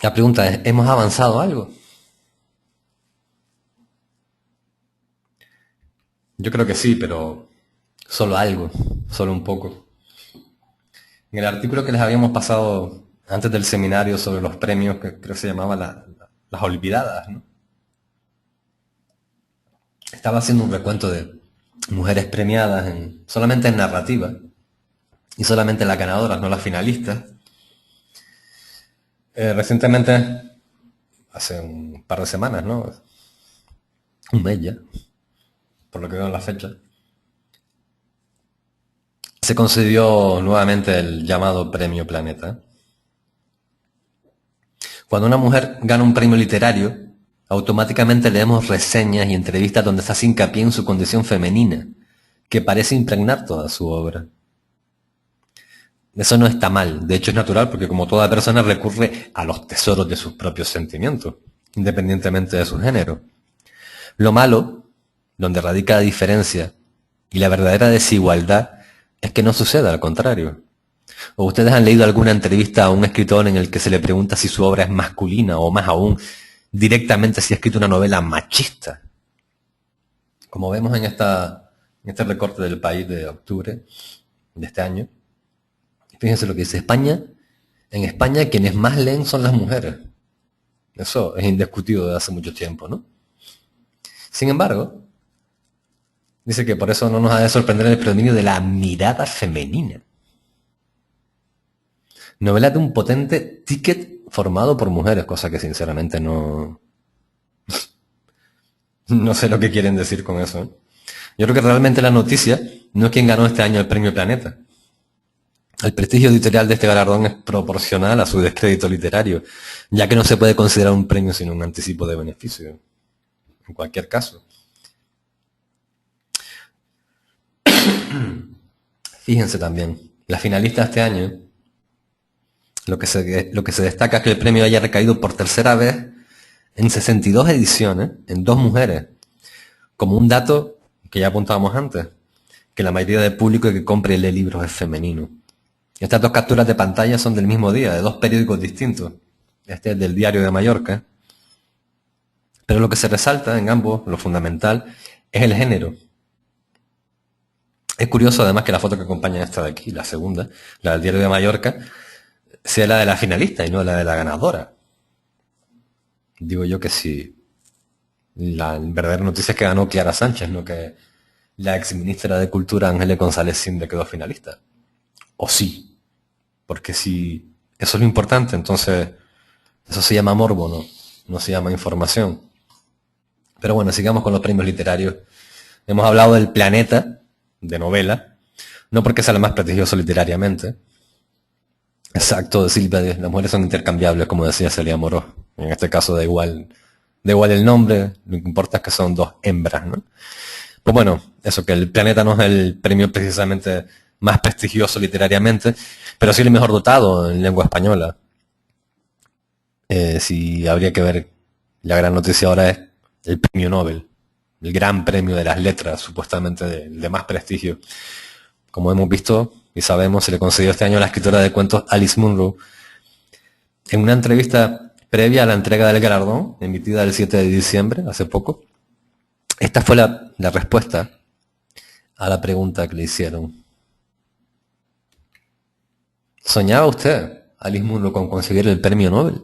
La pregunta es, ¿hemos avanzado algo? Yo creo que sí, pero solo algo, solo un poco. En el artículo que les habíamos pasado antes del seminario sobre los premios, que creo que se llamaba Las Olvidadas, ¿no? Estaba haciendo un recuento de mujeres premiadas solamente en narrativa y solamente las ganadoras, no las finalistas. Recientemente, hace un par de semanas, ¿no? Un mes ya, por lo que veo en la fecha, se concedió nuevamente el llamado Premio Planeta. Cuando una mujer gana un premio literario, automáticamente leemos reseñas y entrevistas donde se hace hincapié en su condición femenina, que parece impregnar toda su obra. Eso no está mal, de hecho es natural porque como toda persona recurre a los tesoros de sus propios sentimientos, independientemente de su género. Lo malo, donde radica la diferencia y la verdadera desigualdad, es que no suceda al contrario. ¿O ustedes han leído alguna entrevista a un escritor en el que se le pregunta si su obra es masculina o más aún, directamente si ha escrito una novela machista? Como vemos en este recorte del País de octubre de este año, fíjense lo que dice España. En España quienes más leen son las mujeres. Eso es indiscutido desde hace mucho tiempo, ¿no? Sin embargo, dice que por eso no nos ha de sorprender el predominio de la mirada femenina. Novela de un potente ticket formado por mujeres, cosa que sinceramente no sé lo que quieren decir con eso, ¿eh? Yo creo que realmente la noticia no es quién ganó este año el Premio Planeta. El prestigio editorial de este galardón es proporcional a su descrédito literario, ya que no se puede considerar un premio sino un anticipo de beneficio, en cualquier caso. Fíjense también, la finalista este año, lo que se destaca es que el premio haya recaído por tercera vez en 62 ediciones, en 2 mujeres, como un dato que ya apuntábamos antes, que la mayoría del público que compra y lee libros es femenino. Estas 2 capturas de pantalla son del mismo día, de 2 periódicos distintos. Este es del Diario de Mallorca. Pero lo que se resalta en ambos, lo fundamental, es el género. Es curioso además que la foto que acompaña esta de aquí, la segunda, la del Diario de Mallorca, sea la de la finalista y no la de la ganadora. Digo yo que si la verdadera noticia es que ganó Clara Sánchez, no que la exministra de Cultura Ángeles González Sinde quedó finalista. O sí. Porque si eso es lo importante, entonces eso se llama morbo, no se llama información. Pero bueno, sigamos con los premios literarios. Hemos hablado del Planeta, de novela, no porque sea el más prestigioso literariamente. Exacto, Silvia, las mujeres son intercambiables, como decía Celia Moró. En este caso da igual el nombre, lo que importa es que son 2 hembras, ¿no? Pues bueno, eso, que el Planeta no es el premio precisamente más prestigioso literariamente, pero sí el mejor dotado en lengua española. Sí, habría que ver, la gran noticia ahora es el premio Nobel, el gran premio de las letras, supuestamente de más prestigio. Como hemos visto y sabemos, se le concedió este año a la escritora de cuentos Alice Munro, En una entrevista previa a la entrega del galardón, emitida el 7 de diciembre, hace poco, esta fue la respuesta a la pregunta que le hicieron. ¿Soñaba usted, Alice Munro, con conseguir el premio Nobel?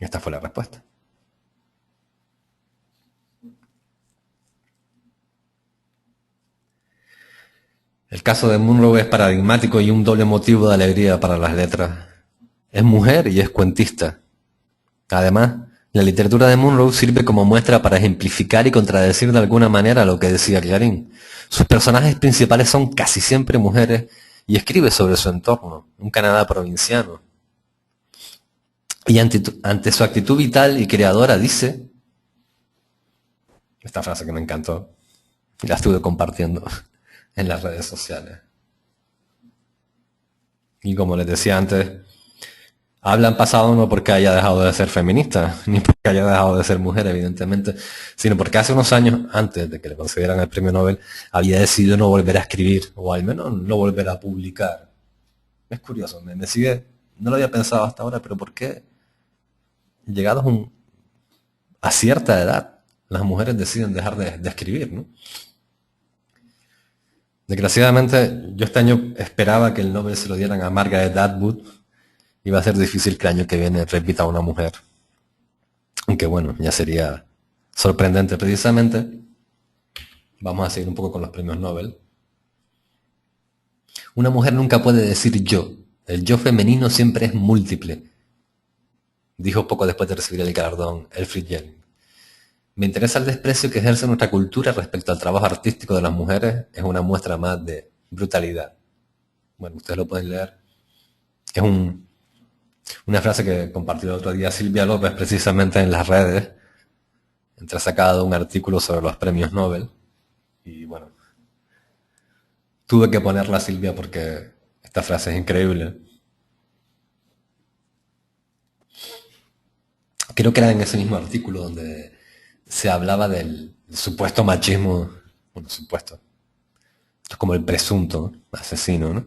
Esta fue la respuesta. El caso de Munro es paradigmático y un doble motivo de alegría para las letras. Es mujer y es cuentista. Además, la literatura de Munro sirve como muestra para ejemplificar y contradecir de alguna manera lo que decía Clarín. Sus personajes principales son casi siempre mujeres y escribe sobre su entorno, un Canadá provinciano. Y ante su actitud vital y creadora dice, esta frase que me encantó, y la estuve compartiendo en las redes sociales. Y como les decía antes, habla en pasado no porque haya dejado de ser feminista, ni porque haya dejado de ser mujer, evidentemente, sino porque hace unos años, antes de que le concedieran el premio Nobel, había decidido no volver a escribir, o al menos no volver a publicar. Es curioso, me sigue, no lo había pensado hasta ahora, pero ¿por qué, llegados a cierta edad, las mujeres deciden dejar de escribir, ¿no? Desgraciadamente, yo este año esperaba que el Nobel se lo dieran a Margaret Atwood. Iba a ser difícil que el año que viene repita a una mujer. Aunque bueno, ya sería sorprendente. Precisamente, vamos a seguir un poco con los premios Nobel. Una mujer nunca puede decir yo. El yo femenino siempre es múltiple. Dijo poco después de recibir el galardón Elfriede Jelinek. Me interesa el desprecio que ejerce nuestra cultura respecto al trabajo artístico de las mujeres. Es una muestra más de brutalidad. Bueno, ustedes lo pueden leer. Es una frase que compartió el otro día Silvia López precisamente en las redes, entresacada de un artículo sobre los premios Nobel. Y bueno, tuve que ponerla a Silvia porque esta frase es increíble. Creo que era en ese mismo artículo donde se hablaba del supuesto machismo, bueno, supuesto, esto es como el presunto asesino, ¿no?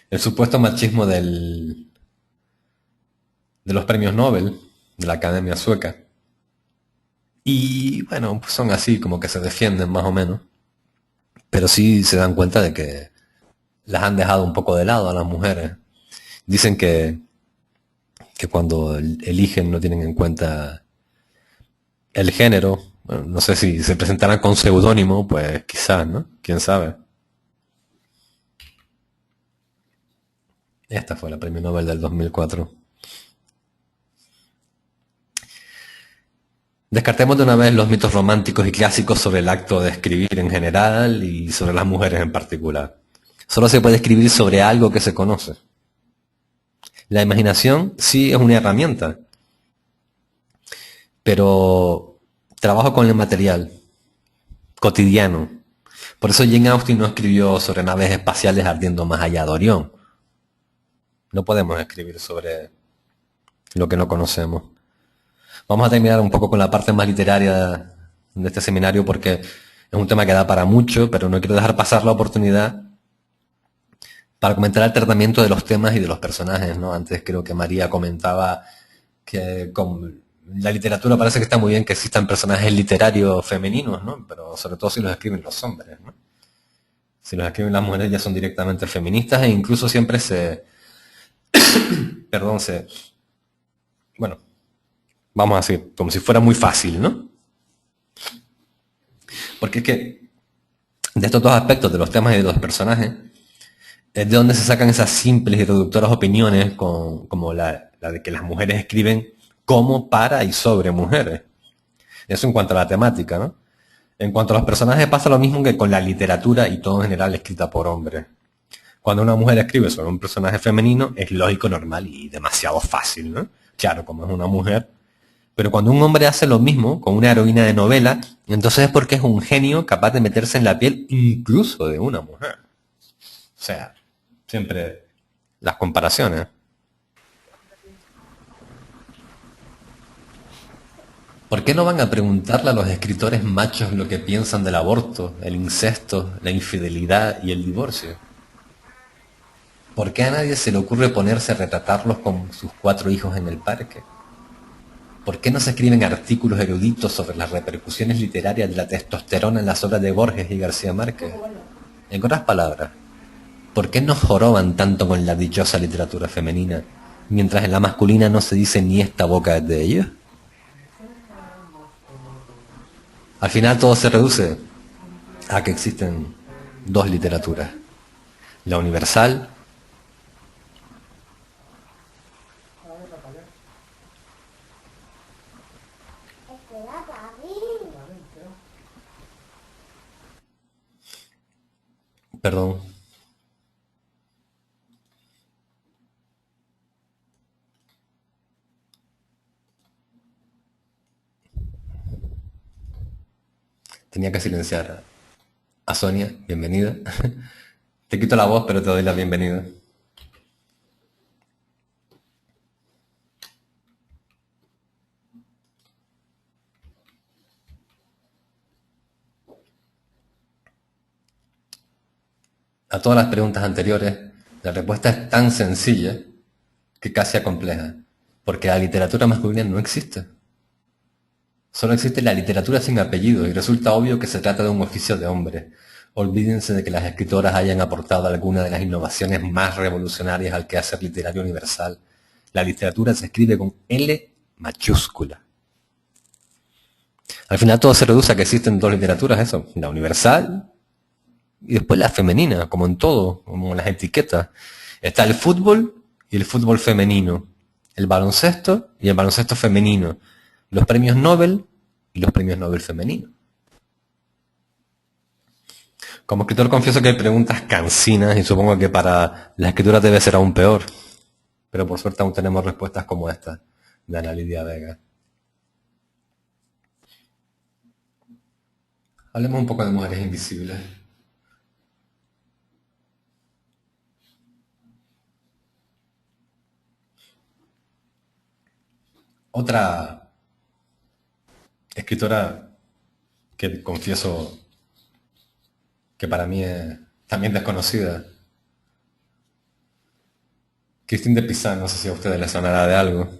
El supuesto machismo de los premios Nobel, de la Academia Sueca. Y bueno, pues son así, como que se defienden más o menos. Pero sí se dan cuenta de que las han dejado un poco de lado a las mujeres. Dicen que cuando eligen no tienen en cuenta el género. Bueno, no sé si se presentarán con seudónimo, pues quizás, ¿no? ¿Quién sabe? Esta fue la premio Nobel del 2004. Descartemos de una vez los mitos románticos y clásicos sobre el acto de escribir en general y sobre las mujeres en particular. Solo se puede escribir sobre algo que se conoce. La imaginación sí es una herramienta, pero trabajo con el material cotidiano. Por eso Jane Austen no escribió sobre naves espaciales ardiendo más allá de Orión. No podemos escribir sobre lo que no conocemos. Vamos a terminar un poco con la parte más literaria de este seminario porque es un tema que da para mucho, pero no quiero dejar pasar la oportunidad para comentar el tratamiento de los temas y de los personajes, ¿no? Antes creo que María comentaba que con la literatura parece que está muy bien que existan personajes literarios femeninos, ¿no? Pero sobre todo si los escriben los hombres, ¿no? Si los escriben las mujeres ya son directamente feministas e incluso siempre perdón, bueno, vamos a decir, como si fuera muy fácil, ¿no? Porque es que de estos dos aspectos, de los temas y de los personajes, es de donde se sacan esas simples y reductoras opiniones como la de que las mujeres escriben como para y sobre mujeres. Eso en cuanto a la temática, ¿no? En cuanto a los personajes pasa lo mismo que con la literatura y todo en general escrita por hombres. Cuando una mujer escribe sobre un personaje femenino es lógico, normal y demasiado fácil, ¿no? Claro, como es una mujer. Pero cuando un hombre hace lo mismo con una heroína de novela, entonces es porque es un genio capaz de meterse en la piel incluso de una mujer. O sea, siempre las comparaciones. ¿Por qué no van a preguntarle a los escritores machos lo que piensan del aborto, el incesto, la infidelidad y el divorcio? ¿Por qué a nadie se le ocurre ponerse a retratarlos con sus 4 hijos en el parque? ¿Por qué no se escriben artículos eruditos sobre las repercusiones literarias de la testosterona en las obras de Borges y García Márquez? En otras palabras, ¿por qué nos joroban tanto con la dichosa literatura femenina, mientras en la masculina no se dice ni esta boca es de ellos? Al final todo se reduce a que existen dos literaturas, la universal perdón. Tenía que silenciar a Sonia, bienvenida. Te quito la voz, pero te doy la bienvenida. A todas las preguntas anteriores, la respuesta es tan sencilla que casi compleja, porque la literatura masculina no existe. Solo existe la literatura sin apellido y resulta obvio que se trata de un oficio de hombre. Olvídense de que las escritoras hayan aportado alguna de las innovaciones más revolucionarias al quehacer literario universal. La literatura se escribe con L mayúscula. Al final todo se reduce a que existen dos literaturas, eso, la universal y después la femenina, como en todo, como en las etiquetas. Está el fútbol y el fútbol femenino, el baloncesto y el baloncesto femenino, los premios Nobel y los premios Nobel femeninos. Como escritor confieso que hay preguntas cansinas y supongo que para la escritura debe ser aún peor. Pero por suerte aún tenemos respuestas como esta de Ana Lidia Vega. Hablemos un poco de mujeres invisibles. Otra escritora que confieso que para mí es también desconocida, Christine de Pizan, no sé si a ustedes les sonará de algo.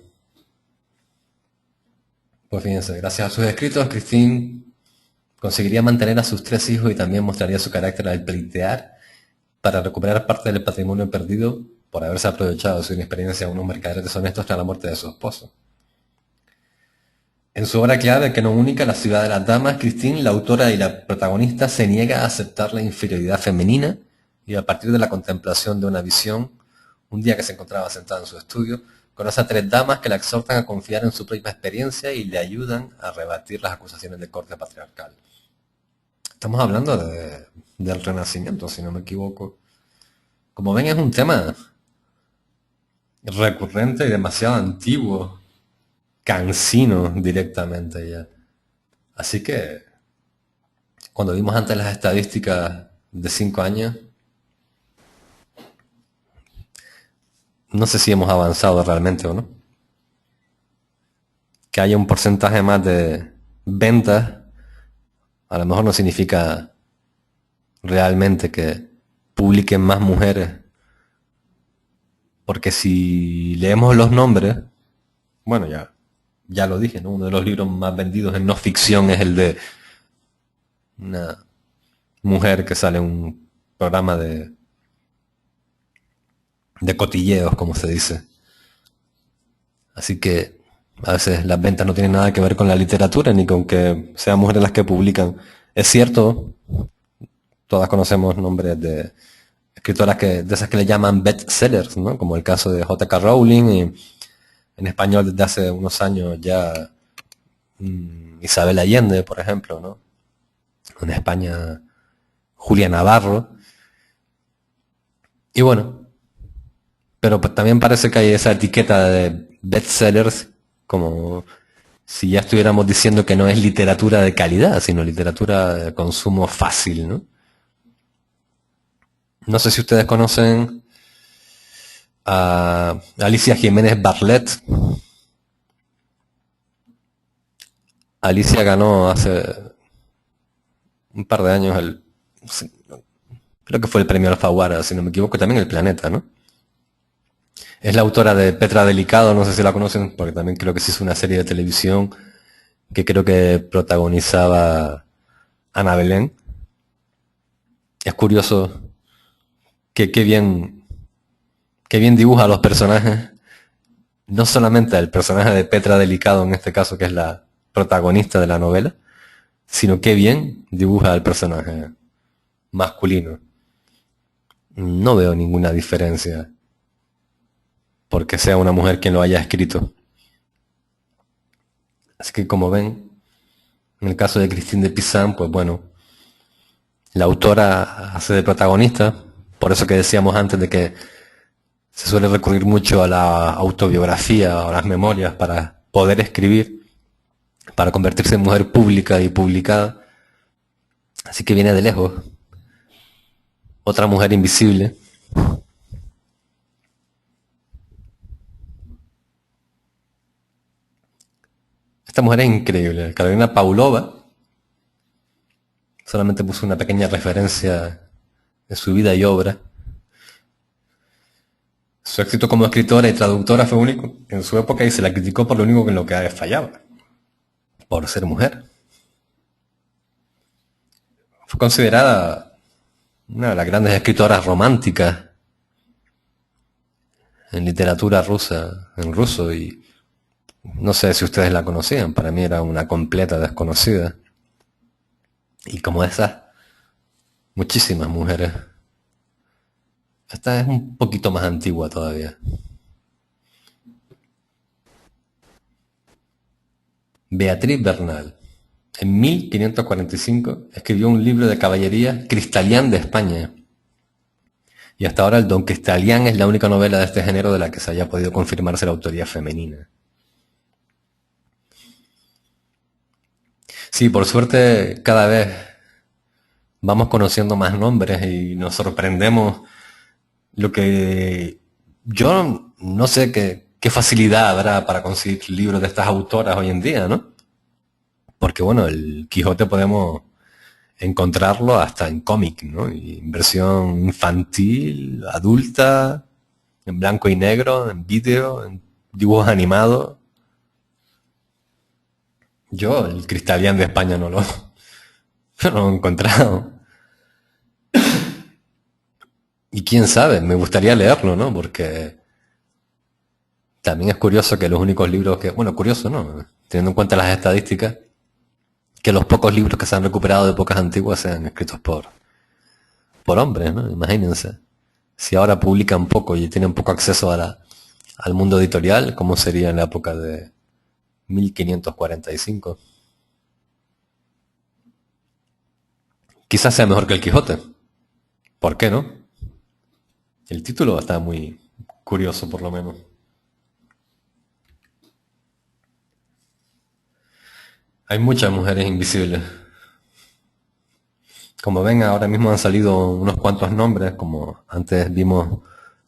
Pues fíjense, gracias a sus escritos, Christine conseguiría mantener a sus 3 hijos y también mostraría su carácter al pleitear para recuperar parte del patrimonio perdido por haberse aprovechado de su inexperiencia a unos mercaderes deshonestos tras la muerte de su esposo. En su obra clave, que no única, La ciudad de las damas, Christine, la autora y la protagonista, se niega a aceptar la inferioridad femenina y a partir de la contemplación de una visión, un día que se encontraba sentada en su estudio, conoce a 3 damas que la exhortan a confiar en su propia experiencia y le ayudan a rebatir las acusaciones de corte patriarcal. Estamos hablando del Renacimiento, si no me equivoco. Como ven, es un tema recurrente y demasiado antiguo, cansino directamente ya. Así que, cuando vimos antes las estadísticas de 5 años, no sé si hemos avanzado realmente o no. Que haya un porcentaje más de ventas, a lo mejor no significa realmente que publiquen más mujeres. Porque si leemos los nombres, bueno, ya lo dije, ¿no? Uno de los libros más vendidos en no ficción es el de una mujer que sale en un programa de cotilleos, como se dice. Así que a veces las ventas no tienen nada que ver con la literatura ni con que sean mujeres las que publican. Es cierto, todas conocemos nombres de escritoras de esas que le llaman bestsellers, ¿no? Como el caso de J.K. Rowling y en español desde hace unos años ya Isabel Allende, por ejemplo, ¿no? En España Julia Navarro. Y bueno, pero pues también parece que hay esa etiqueta de bestsellers como si ya estuviéramos diciendo que no es literatura de calidad, sino literatura de consumo fácil, ¿no? No sé si ustedes conocen a Alicia Jiménez Barlet. Alicia ganó hace un par de años creo que fue el premio Alfaguara, si no me equivoco, también el Planeta, ¿no? Es la autora de Petra Delicado, no sé si la conocen, porque también creo que se hizo una serie de televisión que creo que protagonizaba Ana Belén. Es curioso que qué bien dibuja a los personajes. No solamente el personaje de Petra Delicado, en este caso, que es la protagonista de la novela, sino qué bien dibuja al personaje masculino. No veo ninguna diferencia porque sea una mujer quien lo haya escrito. Así que como ven, en el caso de Christine de Pizan, pues bueno, la autora hace de protagonista, por eso que decíamos antes de que se suele recurrir mucho a la autobiografía o a las memorias para poder escribir, para convertirse en mujer pública y publicada. Así que viene de lejos. Otra mujer invisible. Esta mujer es increíble. Carolina Paulova solamente puso una pequeña referencia de su vida y obra. Su éxito como escritora y traductora fue único en su época y se la criticó por lo único en lo que fallaba, por ser mujer. Fue considerada una de las grandes escritoras románticas en literatura rusa, en ruso, y no sé si ustedes la conocían, para mí era una completa desconocida. Y como esas, muchísimas mujeres. Esta es un poquito más antigua todavía. Beatriz Bernal, en 1545, escribió un libro de caballería, Cristalián de España. Y hasta ahora el Don Cristalián es la única novela de este género de la que se haya podido confirmarse la autoría femenina. Sí, por suerte cada vez vamos conociendo más nombres y nos sorprendemos lo que yo no sé qué facilidad habrá para conseguir libros de estas autoras hoy en día, ¿no? Porque bueno, el Quijote podemos encontrarlo hasta en cómic, ¿no? Y en versión infantil, adulta, en blanco y negro, en vídeo, en dibujos animados. Yo el Cristalián de España no lo he encontrado. Y quién sabe, me gustaría leerlo, ¿no? Porque también es curioso que los únicos libros que, bueno, curioso, ¿no? Teniendo en cuenta las estadísticas, que los pocos libros que se han recuperado de épocas antiguas sean escritos por hombres, ¿no? Imagínense. Si ahora publican poco y tienen poco acceso al mundo editorial, ¿cómo sería en la época de 1545? Quizás sea mejor que el Quijote. ¿Por qué no? El título está muy curioso, por lo menos. Hay muchas mujeres invisibles. Como ven, ahora mismo han salido unos cuantos nombres, como antes vimos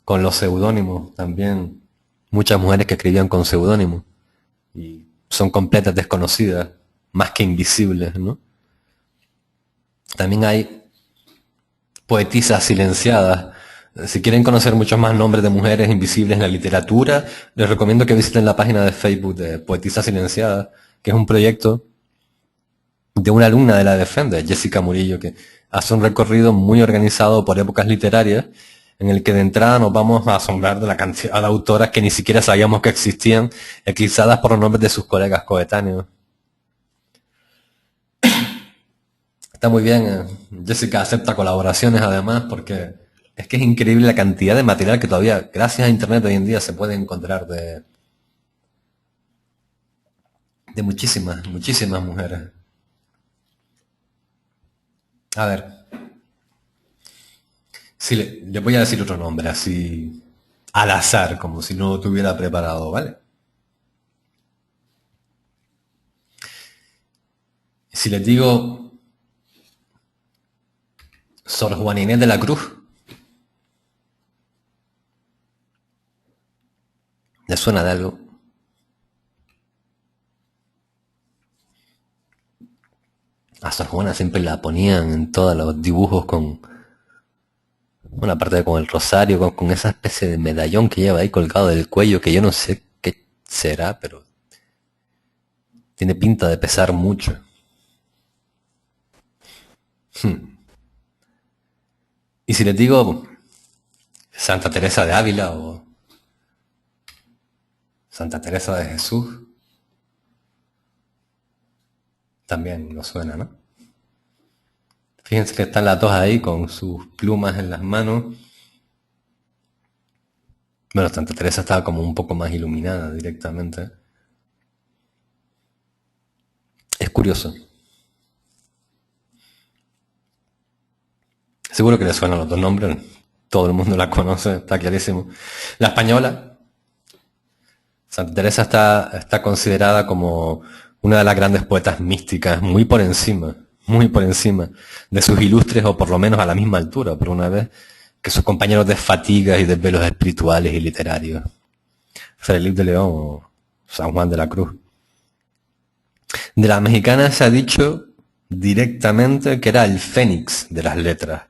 con los seudónimos, también muchas mujeres que escribían con seudónimos y son completas desconocidas, más que invisibles, ¿no? También hay poetisas silenciadas. Si quieren conocer muchos más nombres de mujeres invisibles en la literatura, les recomiendo que visiten la página de Facebook de Poetisas Silenciadas, que es un proyecto de una alumna de la Defender, Jessica Murillo, que hace un recorrido muy organizado por épocas literarias, en el que de entrada nos vamos a asombrar de la cantidad de autoras que ni siquiera sabíamos que existían, eclipsadas por los nombres de sus colegas coetáneos. Está muy bien, Jessica acepta colaboraciones además, porque es que es increíble la cantidad de material que todavía, gracias a Internet hoy en día, se puede encontrar de muchísimas, muchísimas mujeres. A ver, si le voy a decir otro nombre, así al azar, como si no lo tuviera preparado, ¿vale? Si les digo Sor Juana Inés de la Cruz, ¿les suena de algo? A Sor Juana siempre la ponían en todos los dibujos Una parte con el rosario, con esa especie de medallón que lleva ahí colgado del cuello, que yo no sé qué será, pero tiene pinta de pesar mucho. Y si les digo Santa Teresa de Ávila o Santa Teresa de Jesús, también nos suena, ¿no? Fíjense que están las dos ahí con sus plumas en las manos. Bueno, Santa Teresa estaba como un poco más iluminada directamente. Es curioso. Seguro que les suenan los dos nombres. Todo el mundo la conoce, está clarísimo. La española, Santa Teresa está considerada como una de las grandes poetas místicas, muy por encima de sus ilustres, o por lo menos a la misma altura, por una vez, que sus compañeros de fatigas y desvelos espirituales y literarios. Felipe de León o San Juan de la Cruz. De la mexicana se ha dicho directamente que era el fénix de las letras.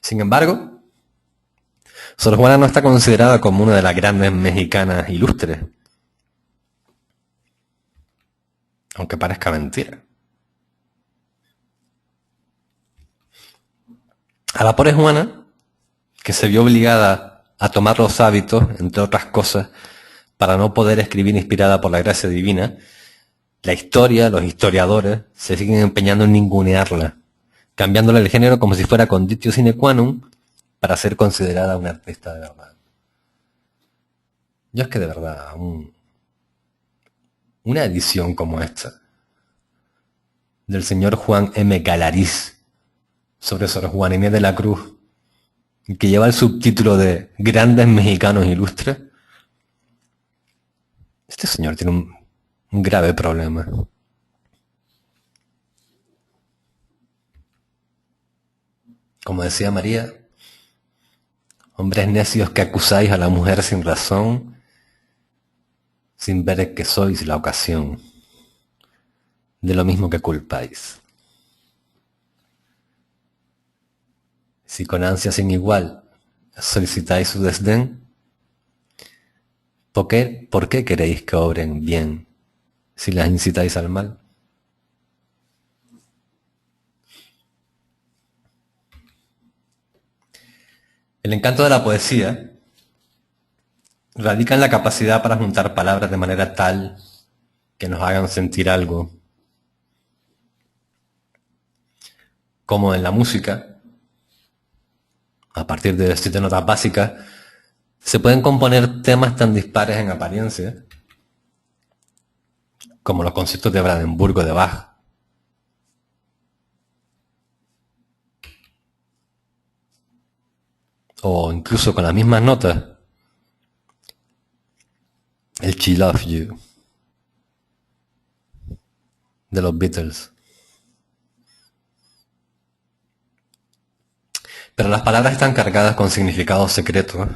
Sin embargo, Sor Juana no está considerada como una de las grandes mexicanas ilustres, aunque parezca mentira. A la pobre Juana, que se vio obligada a tomar los hábitos, entre otras cosas, para no poder escribir inspirada por la gracia divina, la historia, los historiadores, se siguen empeñando en ningunearla, cambiándole el género como si fuera conditio sine qua non para ser considerada una artista de verdad. Yo es que de verdad, una edición como esta, del señor Juan M. Galariz, sobre Sor Juana Inés de la Cruz, que lleva el subtítulo de Grandes Mexicanos Ilustres, este señor tiene un grave problema. Como decía María, hombres necios que acusáis a la mujer sin razón, sin ver que sois la ocasión de lo mismo que culpáis. Si con ansia sin igual solicitáis su desdén, ¿por qué queréis que obren bien si las incitáis al mal? El encanto de la poesía radica en la capacidad para juntar palabras de manera tal que nos hagan sentir algo. Como en la música, a partir de 7 notas básicas, se pueden componer temas tan dispares en apariencia como los conciertos de Brandenburgo de Bach. O incluso con las mismas notas, el She Love You de los Beatles. Pero las palabras están cargadas con significados secretos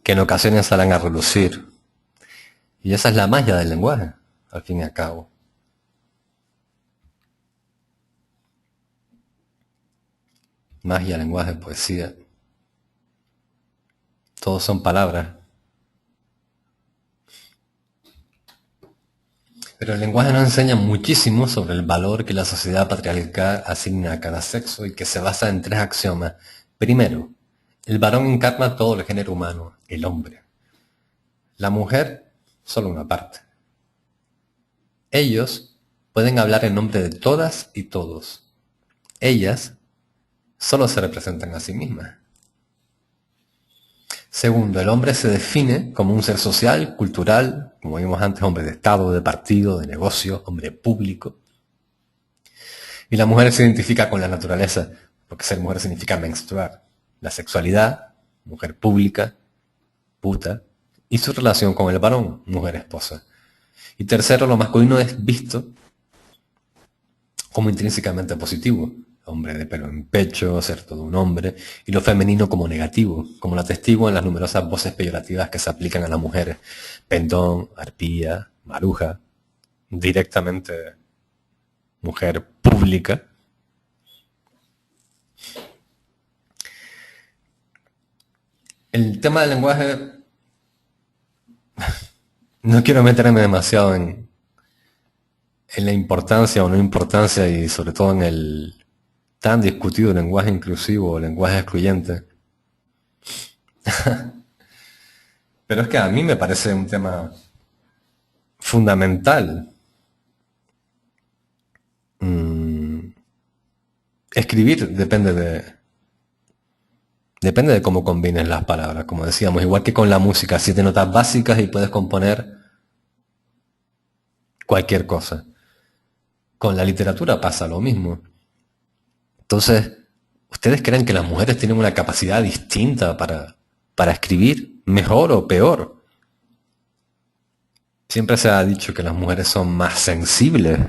que en ocasiones salen a relucir. Y esa es la magia del lenguaje, al fin y al cabo. Magia, lenguaje, poesía. Todos son palabras. Pero el lenguaje nos enseña muchísimo sobre el valor que la sociedad patriarcal asigna a cada sexo y que se basa en 3 axiomas. Primero, el varón encarna todo el género humano, el hombre. La mujer, solo una parte. Ellos pueden hablar en nombre de todas y todos. Ellas solo se representan a sí mismas. Segundo, el hombre se define como un ser social, cultural, como vimos antes, hombre de Estado, de partido, de negocio, hombre público. Y la mujer se identifica con la naturaleza, porque ser mujer significa menstruar. La sexualidad, mujer pública, puta, y su relación con el varón, mujer esposa. Y tercero, lo masculino es visto como intrínsecamente positivo, hombre de pelo en pecho, ser todo un hombre, y lo femenino como negativo, como lo atestiguan las numerosas voces peyorativas que se aplican a las mujeres, pendón, arpía, maruja, directamente mujer pública. El tema del lenguaje, no quiero meterme demasiado en la importancia o no importancia y sobre todo en el tan discutido lenguaje inclusivo o lenguaje excluyente. Pero es que a mí me parece un tema fundamental. Escribir depende de cómo combines las palabras, como decíamos, igual que con la música, 7 notas básicas y puedes componer cualquier cosa. Con la literatura pasa lo mismo. Entonces, ¿ustedes creen que las mujeres tienen una capacidad distinta para escribir, mejor o peor? Siempre se ha dicho que las mujeres son más sensibles,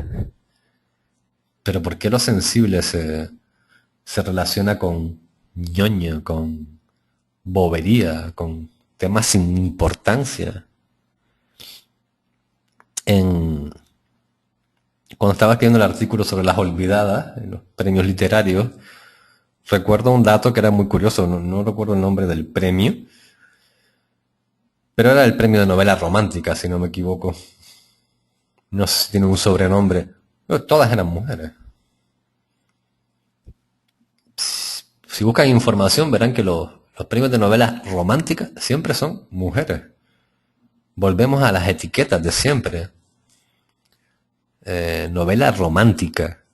pero ¿por qué lo sensible se relaciona con ñoño, con bobería, con temas sin importancia? En, Cuando estaba escribiendo el artículo sobre las olvidadas, en los premios literarios, recuerdo un dato que era muy curioso, no recuerdo el nombre del premio, pero era el premio de novela romántica, si no me equivoco. No sé si tiene un sobrenombre. Pero todas eran mujeres. Si buscan información verán que los premios de novelas románticas siempre son mujeres. Volvemos a las etiquetas de siempre. Novela romántica,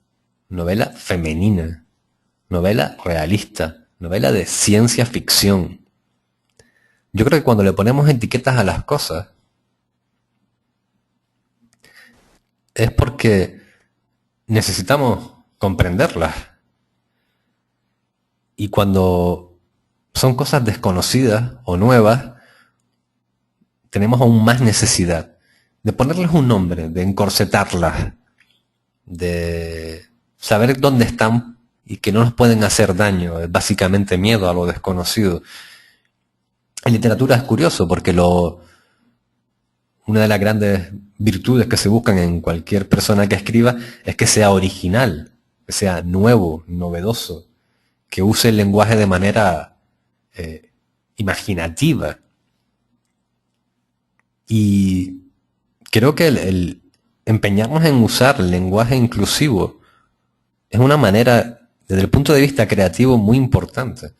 novela femenina, novela realista, novela de ciencia ficción. Yo creo que cuando le ponemos etiquetas a las cosas es porque necesitamos comprenderlas. Y cuando son cosas desconocidas o nuevas, tenemos aún más necesidad de ponerles un nombre, de encorsetarlas, de saber dónde están y que no nos pueden hacer daño. Es básicamente miedo a lo desconocido. En literatura es curioso porque una de las grandes virtudes que se buscan en cualquier persona que escriba es que sea original, que sea nuevo, novedoso, que use el lenguaje de manera imaginativa. Y creo que el empeñarnos en usar el lenguaje inclusivo es una manera, desde el punto de vista creativo, muy importante.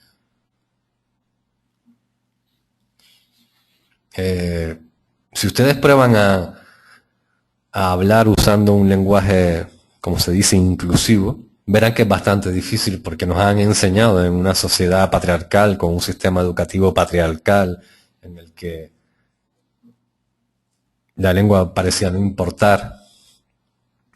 Eh, si ustedes prueban a hablar usando un lenguaje, como se dice, inclusivo, verán que es bastante difícil porque nos han enseñado en una sociedad patriarcal, con un sistema educativo patriarcal, en el que la lengua parecía no importar,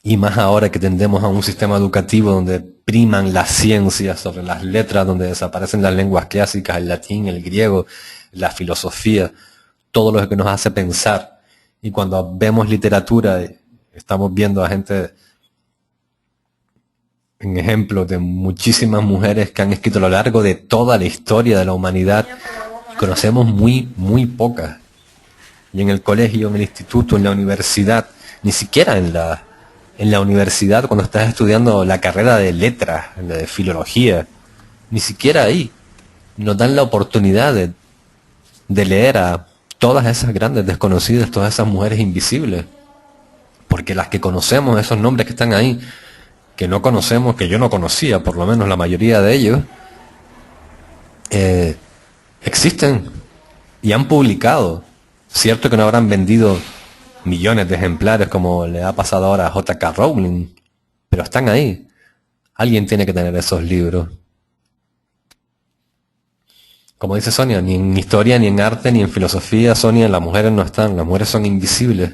y más ahora que tendemos a un sistema educativo donde priman las ciencias sobre las letras, donde desaparecen las lenguas clásicas, el latín, el griego, la filosofía, todo lo que nos hace pensar. Y cuando vemos literatura, estamos viendo a gente, en ejemplo, de muchísimas mujeres que han escrito a lo largo de toda la historia de la humanidad, y conocemos muy pocas. Y en el colegio, en el instituto, en la universidad, ni siquiera en la universidad, cuando estás estudiando la carrera de letras, de filología, ni siquiera ahí nos dan la oportunidad de leer a todas esas grandes desconocidas, todas esas mujeres invisibles. Porque las que conocemos, esos nombres que están ahí, que no conocemos, que yo no conocía, por lo menos la mayoría de ellos, eh, existen y han publicado. Cierto que no habrán vendido millones de ejemplares como le ha pasado ahora a J.K. Rowling, pero están ahí. Alguien tiene que tener esos libros. Como dice Sonia, ni en historia, ni en arte, ni en filosofía, Sonia, las mujeres no están, las mujeres son invisibles.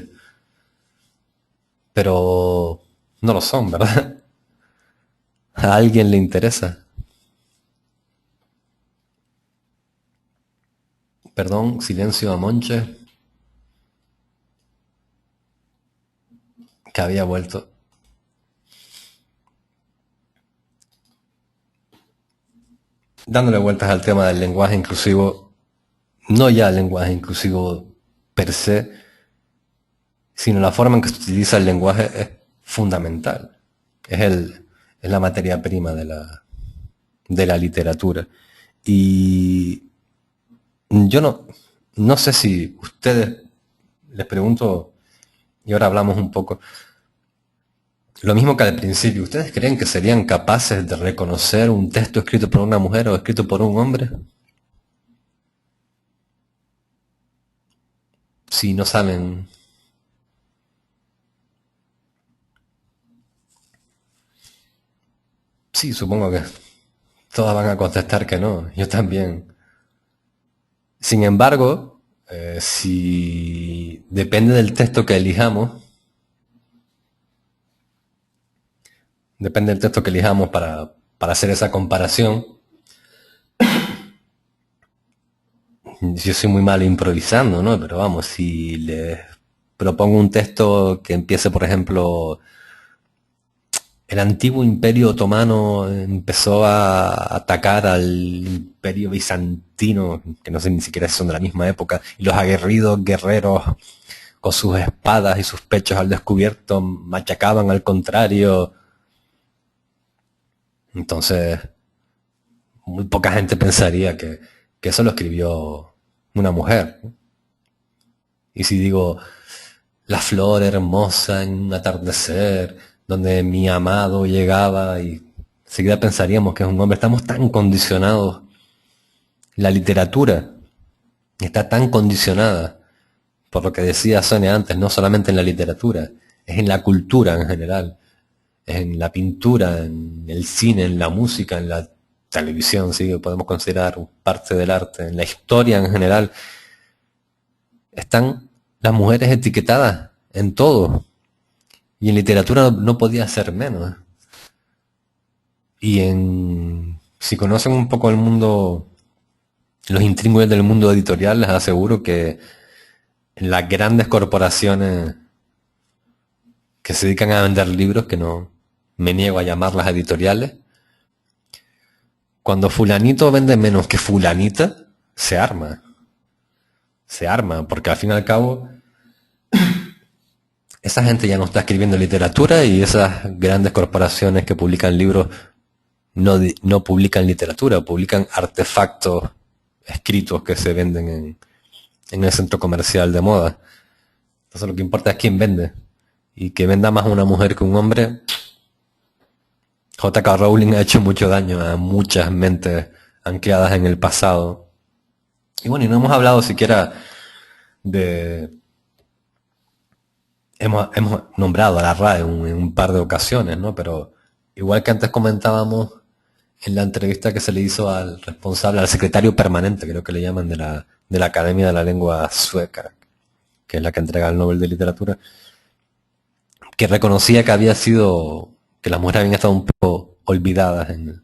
Pero no lo son, ¿verdad? A alguien le interesa. Perdón, silencio a Monche, que había vuelto. Dándole vueltas al tema del lenguaje inclusivo, no ya el lenguaje inclusivo per se, sino la forma en que se utiliza el lenguaje es fundamental. Es la materia prima de la literatura. Y Yo no sé si ustedes, les pregunto, y ahora hablamos un poco, lo mismo que al principio, ¿ustedes creen que serían capaces de reconocer un texto escrito por una mujer o escrito por un hombre? Si no saben, sí, supongo que todas van a contestar que no, yo también. Sin embargo, si depende del texto que elijamos, depende del texto que elijamos para hacer esa comparación, yo soy muy mal improvisando, ¿no? Pero vamos, si les propongo un texto que empiece, por ejemplo, el antiguo imperio otomano empezó a atacar al imperio bizantino, que no sé ni siquiera si son de la misma época, y los aguerridos guerreros con sus espadas y sus pechos al descubierto machacaban al contrario. Entonces, muy poca gente pensaría que eso lo escribió una mujer. Y si digo, la flor hermosa en un atardecer, donde mi amado llegaba y enseguida pensaríamos que es un hombre. Estamos tan condicionados. La literatura está tan condicionada, por lo que decía Sonia antes, no solamente en la literatura, es en la cultura en general, es en la pintura, en el cine, en la música, en la televisión, sí, que podemos considerar parte del arte, en la historia en general. Están las mujeres etiquetadas en todo. Y en literatura no podía ser menos. Si conocen un poco el mundo, los intríngulis del mundo editorial, les aseguro que en las grandes corporaciones que se dedican a vender libros, que no me niego a llamarlas editoriales, cuando fulanito vende menos que fulanita, se arma. Se arma, porque al fin y al cabo, esa gente ya no está escribiendo literatura y esas grandes corporaciones que publican libros no publican literatura, publican artefactos escritos que se venden en el centro comercial de moda. Entonces lo que importa es quién vende. Y que venda más una mujer que un hombre. J.K. Rowling ha hecho mucho daño a muchas mentes ancladas en el pasado. Y bueno, y no hemos hablado siquiera de... Hemos nombrado a la RAE en un par de ocasiones, ¿no? Pero igual que antes comentábamos en la entrevista que se le hizo al responsable, al secretario permanente, creo que le llaman, de la Academia de la Lengua Sueca, que es la que entrega el Nobel de Literatura, que reconocía que había sido, que las mujeres habían estado un poco olvidadas en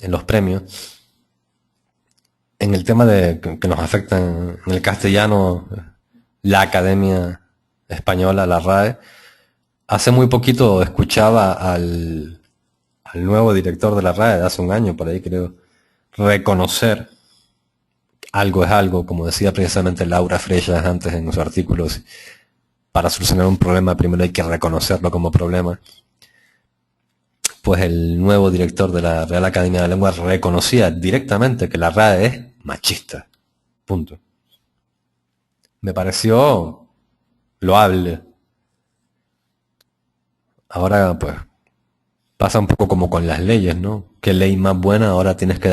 los premios. En el tema de que nos afecta en el castellano, la Academia Española, la RAE, hace muy poquito escuchaba al nuevo director de la RAE, de hace un año por ahí creo, reconocer algo es algo, como decía precisamente Laura Freixas antes en su artículo, para solucionar un problema primero hay que reconocerlo como problema. Pues el nuevo director de la Real Academia de la Lengua reconocía directamente que la RAE es machista. Punto. Me pareció loable. Ahora, pues, pasa un poco como con las leyes, ¿no? ¿Qué ley más buena? Ahora tienes que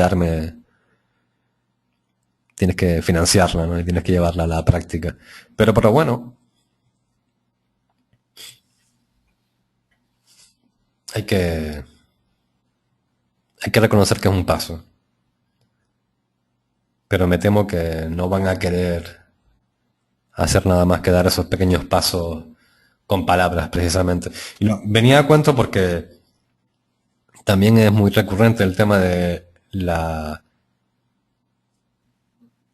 financiarla, ¿no? Y tienes que llevarla a la práctica. Pero bueno, hay que, hay que reconocer que es un paso. Pero me temo que no van a querer hacer nada más que dar esos pequeños pasos con palabras, precisamente. Y venía a cuento porque también es muy recurrente el tema de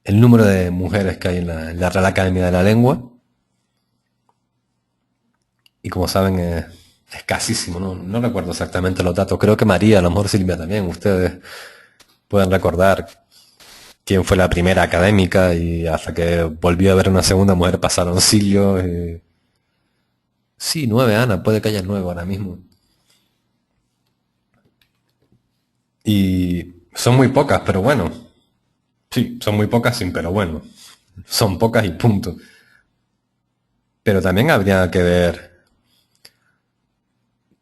el número de mujeres que hay en la Real Academia de la Lengua. Y como saben, es escasísimo, ¿no? No recuerdo exactamente los datos. Creo que María, a lo mejor Silvia también, ustedes pueden recordar quién fue la primera académica y hasta que volvió a haber una segunda mujer pasaron siglos. Sí, 9, Ana, puede que haya 9 ahora mismo. Y son muy pocas, pero bueno, Sí, son muy pocas, sí, pero bueno, son pocas y punto. Pero también habría que ver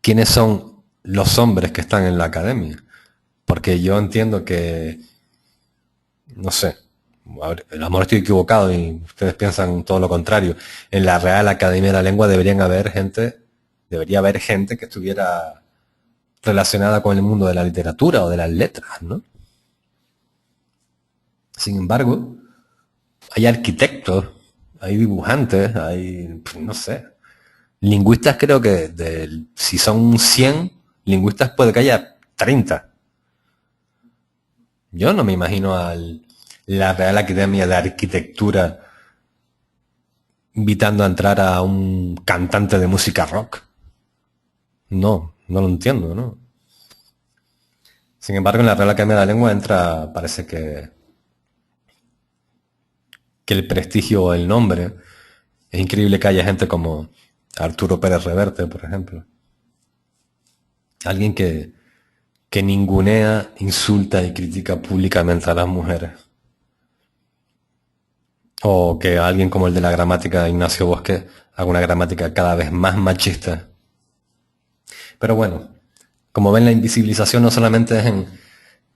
quiénes son los hombres que están en la academia. Porque yo entiendo que, no sé, a lo mejor estoy equivocado y ustedes piensan todo lo contrario. En la Real Academia de la Lengua debería haber gente que estuviera relacionada con el mundo de la literatura o de las letras, ¿no? Sin embargo, hay arquitectos, hay dibujantes, hay, pues, no sé, lingüistas creo que si son 100 lingüistas puede que haya 30. Yo no me imagino a la Real Academia de Arquitectura invitando a entrar a un cantante de música rock. No, no lo entiendo, ¿no? Sin embargo, en la Real Academia de la Lengua entra, parece que el prestigio o el nombre. Es increíble que haya gente como Arturo Pérez Reverte, por ejemplo. Alguien que ningunea, insulta y critica públicamente a las mujeres. O que alguien como el de la gramática, Ignacio Bosque, haga una gramática cada vez más machista. Pero bueno, como ven, la invisibilización no solamente es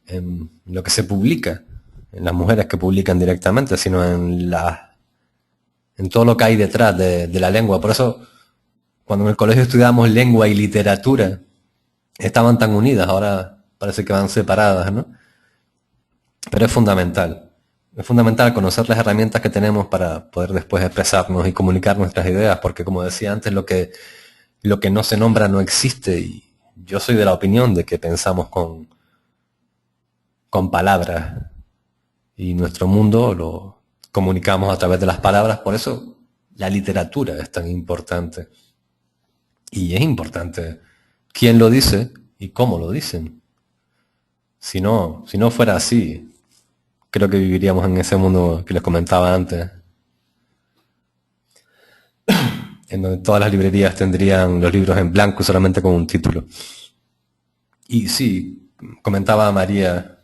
en lo que se publica, en las mujeres que publican directamente, sino en todo lo que hay detrás de la lengua. Por eso, cuando en el colegio estudiábamos lengua y literatura, estaban tan unidas, ahora parece que van separadas, ¿no? Pero es fundamental. Es fundamental conocer las herramientas que tenemos para poder después expresarnos y comunicar nuestras ideas, porque como decía antes, lo que no se nombra no existe y yo soy de la opinión de que pensamos con palabras y nuestro mundo lo comunicamos a través de las palabras, por eso la literatura es tan importante. Y es importante quién lo dice y cómo lo dicen. Si no fuera así, creo que viviríamos en ese mundo que les comentaba antes, en donde todas las librerías tendrían los libros en blanco solamente con un título. Y sí, comentaba a María,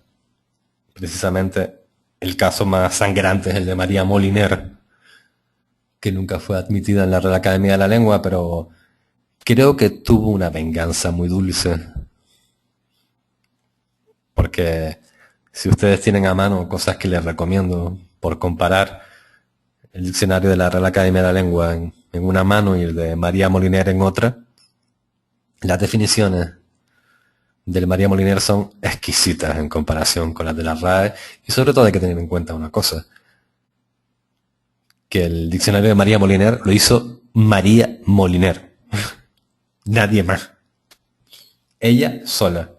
precisamente el caso más sangrante es el de María Moliner, que nunca fue admitida en la Real Academia de la Lengua, pero creo que tuvo una venganza muy dulce, porque si ustedes tienen a mano cosas que les recomiendo por comparar, el diccionario de la Real Academia de la Lengua en una mano y el de María Moliner en otra, las definiciones del María Moliner son exquisitas en comparación con las de la RAE y sobre todo hay que tener en cuenta una cosa, que el diccionario de María Moliner lo hizo María Moliner, nadie más, ella sola.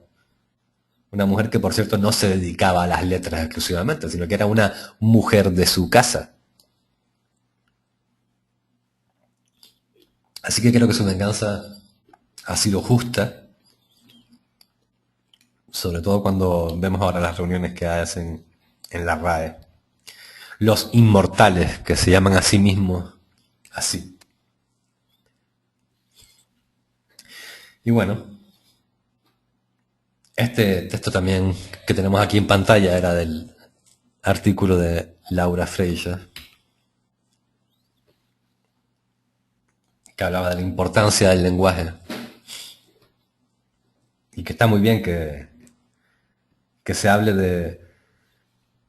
Una mujer que por cierto no se dedicaba a las letras exclusivamente, sino que era una mujer de su casa. Así que creo que su venganza ha sido justa, sobre todo cuando vemos ahora las reuniones que hacen en la RAE. Los inmortales, que se llaman a sí mismos así. Y bueno, este texto también que tenemos aquí en pantalla era del artículo de Laura Freixa, que hablaba de la importancia del lenguaje. Y que está muy bien que se hable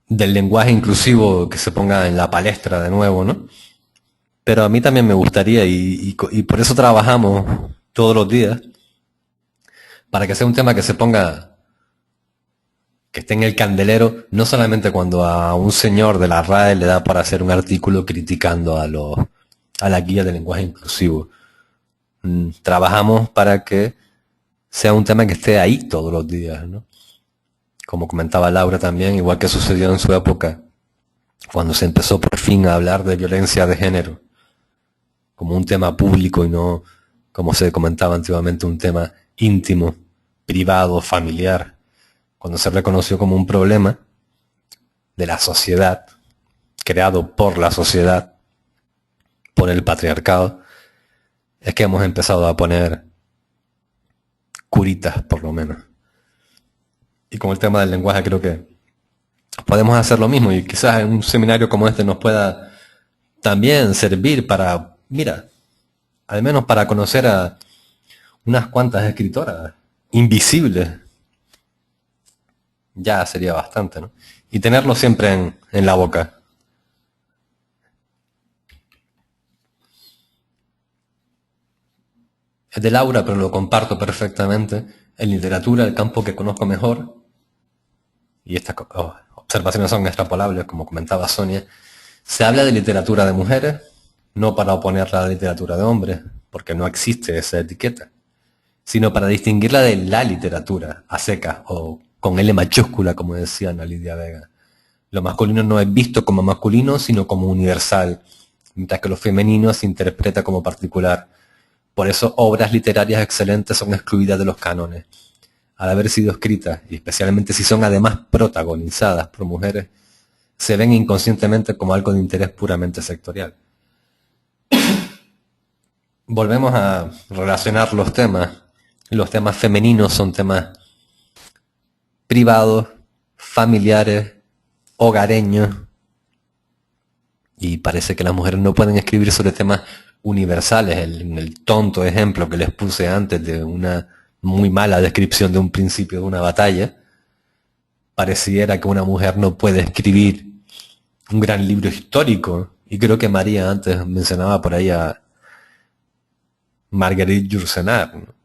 del lenguaje inclusivo, que se ponga en la palestra de nuevo, ¿no? Pero a mí también me gustaría y por eso trabajamos todos los días, para que sea un tema que se ponga, que esté en el candelero, no solamente cuando a un señor de la RAE le da para hacer un artículo criticando a la guía de lenguaje inclusivo. Trabajamos para que sea un tema que esté ahí todos los días, ¿no? Como comentaba Laura también, igual que sucedió en su época, cuando se empezó por fin a hablar de violencia de género, como un tema público y no, como se comentaba antiguamente, un tema íntimo, privado, familiar, cuando se reconoció como un problema de la sociedad, creado por la sociedad, por el patriarcado, es que hemos empezado a poner curitas, por lo menos. Y con el tema del lenguaje creo que podemos hacer lo mismo y quizás en un seminario como este nos pueda también servir para, mira, al menos para conocer a unas cuantas escritoras invisibles. Ya sería bastante, ¿no? Y tenerlo siempre en la boca. Es de Laura, pero lo comparto perfectamente. En literatura, el campo que conozco mejor, y estas observaciones son extrapolables, como comentaba Sonia, se habla de literatura de mujeres, no para oponerla a la literatura de hombres, porque no existe esa etiqueta, sino para distinguirla de la literatura, a secas, o con L mayúscula, como decía Ana Lidia Vega. Lo masculino no es visto como masculino, sino como universal, mientras que lo femenino se interpreta como particular. Por eso obras literarias excelentes son excluidas de los cánones. Al haber sido escritas, y especialmente si son además protagonizadas por mujeres, se ven inconscientemente como algo de interés puramente sectorial. Volvemos a relacionar los temas. Los temas femeninos son temas privados, familiares, hogareños, y parece que las mujeres no pueden escribir sobre temas universales. El tonto ejemplo que les puse antes de una muy mala descripción de un principio de una batalla, pareciera que una mujer no puede escribir un gran libro histórico. Y creo que María antes mencionaba por ahí a Marguerite Yourcenar, ¿no?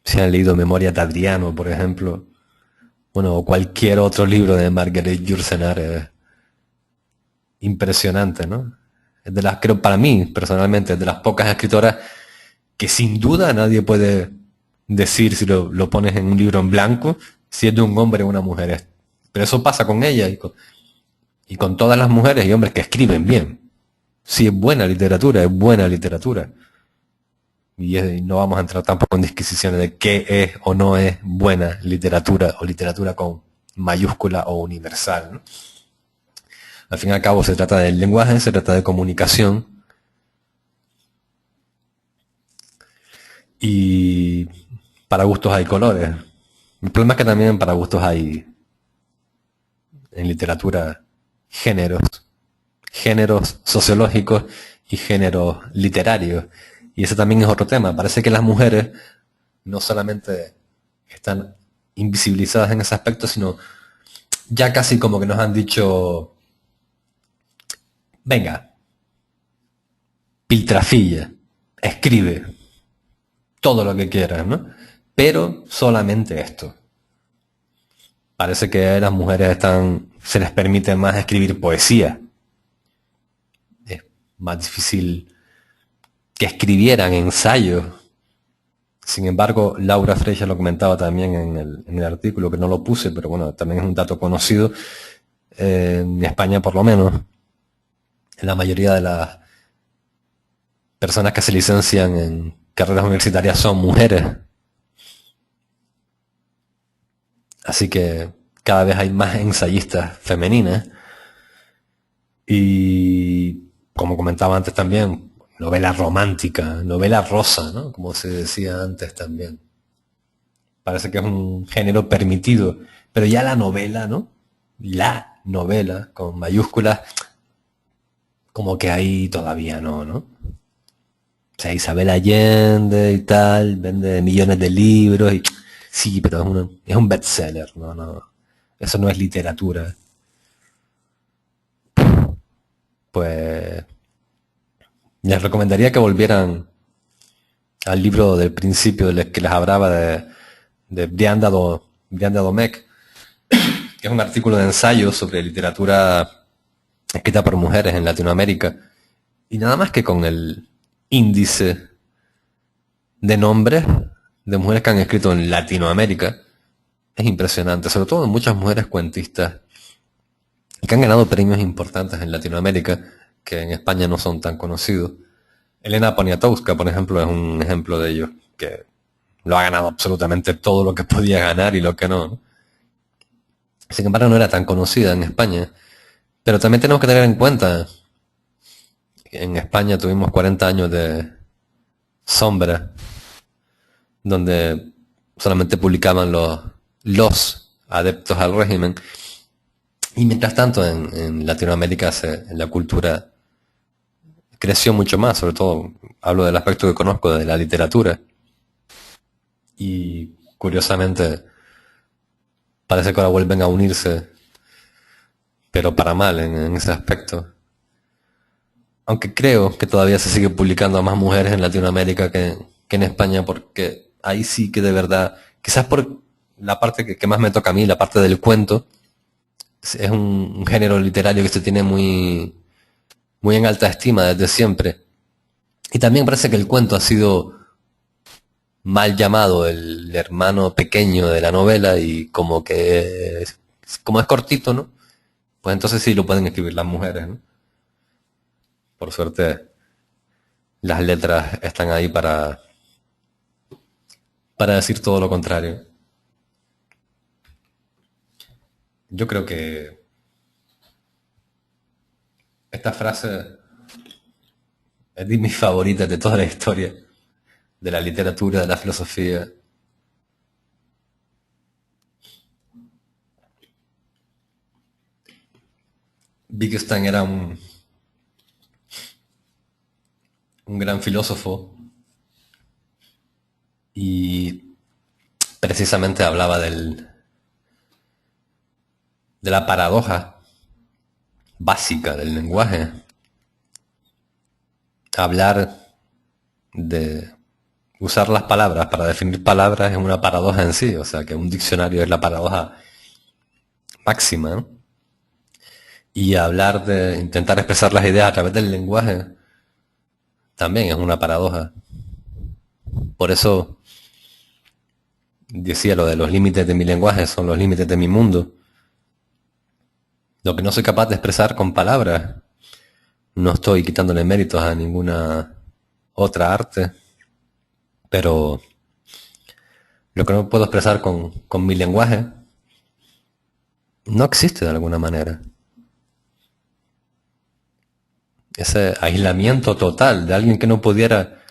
Si han leído Memoria de Adriano, por ejemplo, bueno, o cualquier otro libro de Marguerite Yourcenar, es impresionante, ¿no? Es de las, creo, para mí, personalmente, es de las pocas escritoras que sin duda nadie puede decir si lo pones en un libro en blanco, si es de un hombre o una mujer. Pero eso pasa con ella y con todas las mujeres y hombres que escriben bien. Si es buena literatura, es buena literatura. Y no vamos a entrar tampoco en disquisiciones de qué es o no es buena literatura o literatura con mayúscula o universal, ¿no? Al fin y al cabo se trata del lenguaje, se trata de comunicación y para gustos hay colores. El problema es que también para gustos hay en literatura géneros, géneros sociológicos y géneros literarios. Y ese también es otro tema. Parece que las mujeres no solamente están invisibilizadas en ese aspecto, sino ya casi como que nos han dicho, venga, piltrafilla, escribe todo lo que quieras, ¿no? Pero solamente esto. Parece que a las mujeres se les permite más escribir poesía. Es más difícil que escribieran ensayos. Sin embargo, Laura Freixa lo comentaba también en el artículo, que no lo puse, pero bueno, también es un dato conocido, en España por lo menos, la mayoría de las personas que se licencian en carreras universitarias son mujeres. Así que cada vez hay más ensayistas femeninas. Y como comentaba antes también, novela romántica, novela rosa, ¿no? Como se decía antes también. Parece que es un género permitido. Pero ya la novela, ¿no? La novela, con mayúsculas, como que ahí todavía no, ¿no? O sea, Isabel Allende y tal, vende millones de libros y sí, pero es un bestseller, no, no. Eso no es literatura. Pues les recomendaría que volvieran al libro del principio del que les hablaba de Brianda Domecq, que es un artículo de ensayo sobre literatura escrita por mujeres en Latinoamérica. Y nada más que con el índice de nombres de mujeres que han escrito en Latinoamérica, es impresionante, sobre todo muchas mujeres cuentistas que han ganado premios importantes en Latinoamérica, que en España no son tan conocidos. Elena Poniatowska, por ejemplo, es un ejemplo de ello, que lo ha ganado absolutamente todo lo que podía ganar y lo que no, ¿no? Sin embargo, no era tan conocida en España. Pero también tenemos que tener en cuenta que en España tuvimos 40 años de sombra, donde solamente publicaban los adeptos al régimen. Y mientras tanto en Latinoamérica la cultura creció mucho más, sobre todo hablo del aspecto que conozco de la literatura. Y curiosamente parece que ahora vuelven a unirse, pero para mal en ese aspecto. Aunque creo que todavía se sigue publicando a más mujeres en Latinoamérica que en España, porque ahí sí que de verdad, quizás por la parte que más me toca a mí, la parte del cuento, es un género literario que se tiene muy en alta estima desde siempre. Y también parece que el cuento ha sido mal llamado el hermano pequeño de la novela y como es cortito, ¿no? Pues entonces sí lo pueden escribir las mujeres, ¿no? Por suerte las letras están ahí para decir todo lo contrario. Yo creo que esta frase es de mis favoritas de toda la historia, de la literatura, de la filosofía. Wittgenstein era un gran filósofo y precisamente hablaba de la paradoja básica del lenguaje. Hablar de usar las palabras para definir palabras es una paradoja en sí, o sea que un diccionario es la paradoja máxima, ¿no? Y hablar de intentar expresar las ideas a través del lenguaje también es una paradoja. Por eso decía lo de los límites de mi lenguaje son los límites de mi mundo. Lo que no soy capaz de expresar con palabras, no estoy quitándole méritos a ninguna otra arte, pero lo que no puedo expresar con mi lenguaje no existe de alguna manera. Ese aislamiento total de alguien que no pudiera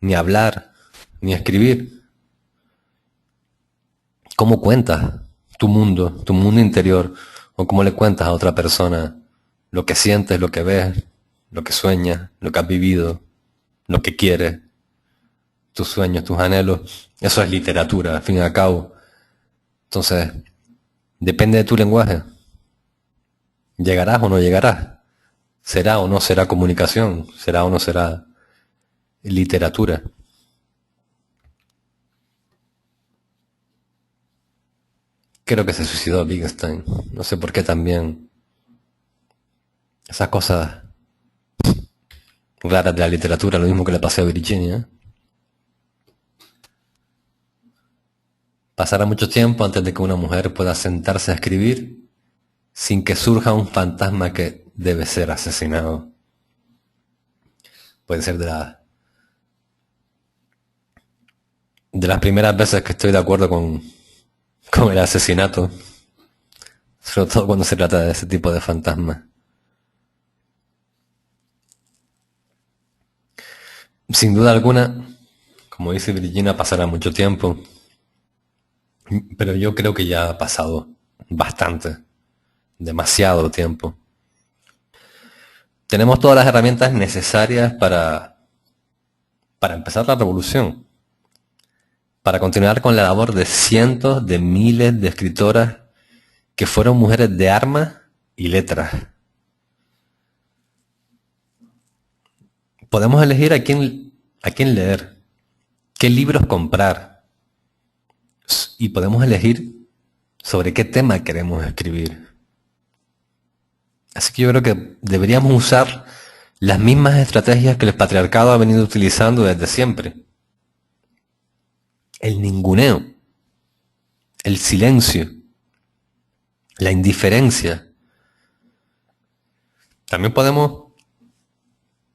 ni hablar, ni escribir. ¿Cómo cuentas tu mundo interior? ¿O cómo le cuentas a otra persona lo que sientes, lo que ves, lo que sueñas, lo que has vivido, lo que quieres, tus sueños, tus anhelos? Eso es literatura, al fin y al cabo. Entonces, depende de tu lenguaje. ¿Llegarás o no llegarás? ¿Será o no será comunicación? ¿Será o no será literatura? Creo que se suicidó Wittgenstein. No sé por qué también. Esas cosas raras de la literatura, lo mismo que le pasé a Virginia. Pasará mucho tiempo antes de que una mujer pueda sentarse a escribir sin que surja un fantasma que debe ser asesinado. Puede ser de las primeras veces que estoy de acuerdo con el asesinato, sobre todo cuando se trata de ese tipo de fantasmas. Sin duda alguna, como dice Virginia, pasará mucho tiempo, pero yo creo que ya ha pasado bastante, demasiado tiempo. Tenemos todas las herramientas necesarias para empezar la revolución, para continuar con la labor de cientos de miles de escritoras que fueron mujeres de armas y letras. Podemos elegir a quién leer, qué libros comprar y podemos elegir sobre qué tema queremos escribir. Así que yo creo que deberíamos usar las mismas estrategias que el patriarcado ha venido utilizando desde siempre. El ninguneo, el silencio, la indiferencia. También podemos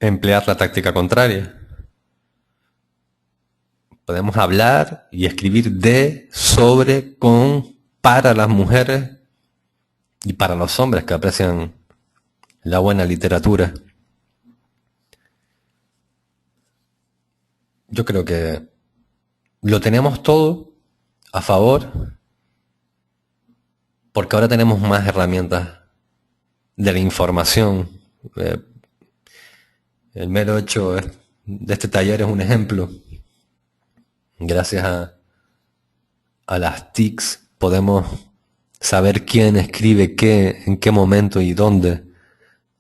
emplear la táctica contraria. Podemos hablar y escribir de, sobre, con, para las mujeres y para los hombres que aprecian la buena literatura. Yo creo que lo tenemos todo a favor porque ahora tenemos más herramientas de la información. Eh, el mero hecho de este taller es un ejemplo. Gracias a las TICs podemos saber quién escribe qué, en qué momento y dónde.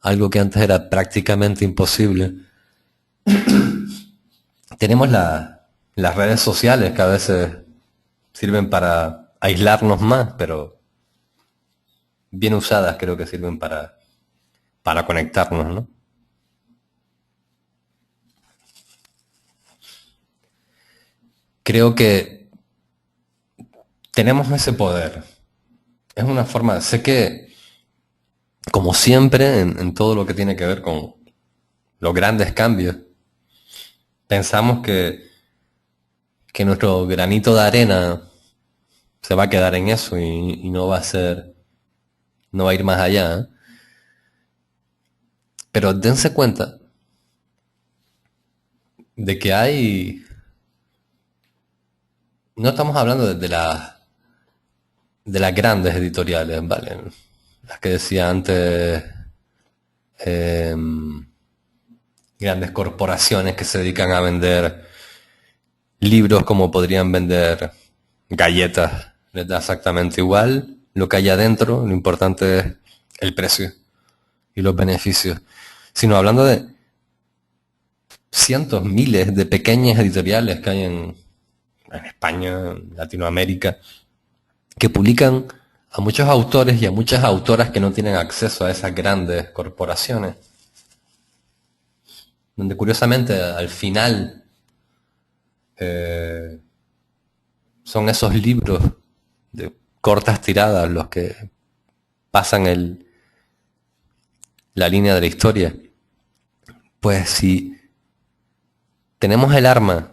Algo que antes era prácticamente imposible. Tenemos las redes sociales que a veces sirven para aislarnos más, pero bien usadas creo que sirven para conectarnos, ¿no? Creo que tenemos ese poder. Es una forma, sé que como siempre en todo lo que tiene que ver con los grandes cambios, pensamos que nuestro granito de arena se va a quedar en eso y no va a ser, no va a ir más allá. ¿Eh? Pero dense cuenta de que no estamos hablando de las grandes editoriales, ¿vale? Las que decía antes, grandes corporaciones que se dedican a vender libros como podrían vender galletas. Les da exactamente igual lo que hay adentro, lo importante es el precio y los beneficios. Sino hablando de cientos, miles de pequeñas editoriales que hay en España, en Latinoamérica, que publican a muchos autores y a muchas autoras que no tienen acceso a esas grandes corporaciones. Donde curiosamente al final son esos libros de cortas tiradas los que pasan la línea de la historia. Pues si tenemos el arma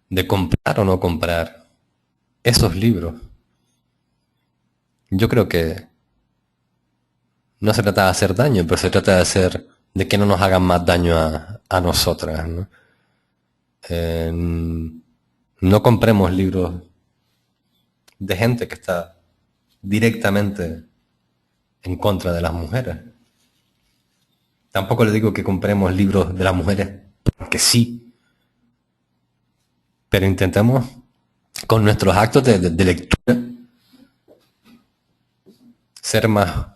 de comprar o no comprar esos libros, yo creo que no se trata de hacer daño, pero se trata de que no nos hagan más daño a nosotras, ¿no? No compremos libros de gente que está directamente en contra de las mujeres. Tampoco le digo que compremos libros de las mujeres, porque sí. Pero intentemos, con nuestros actos de lectura, ser más,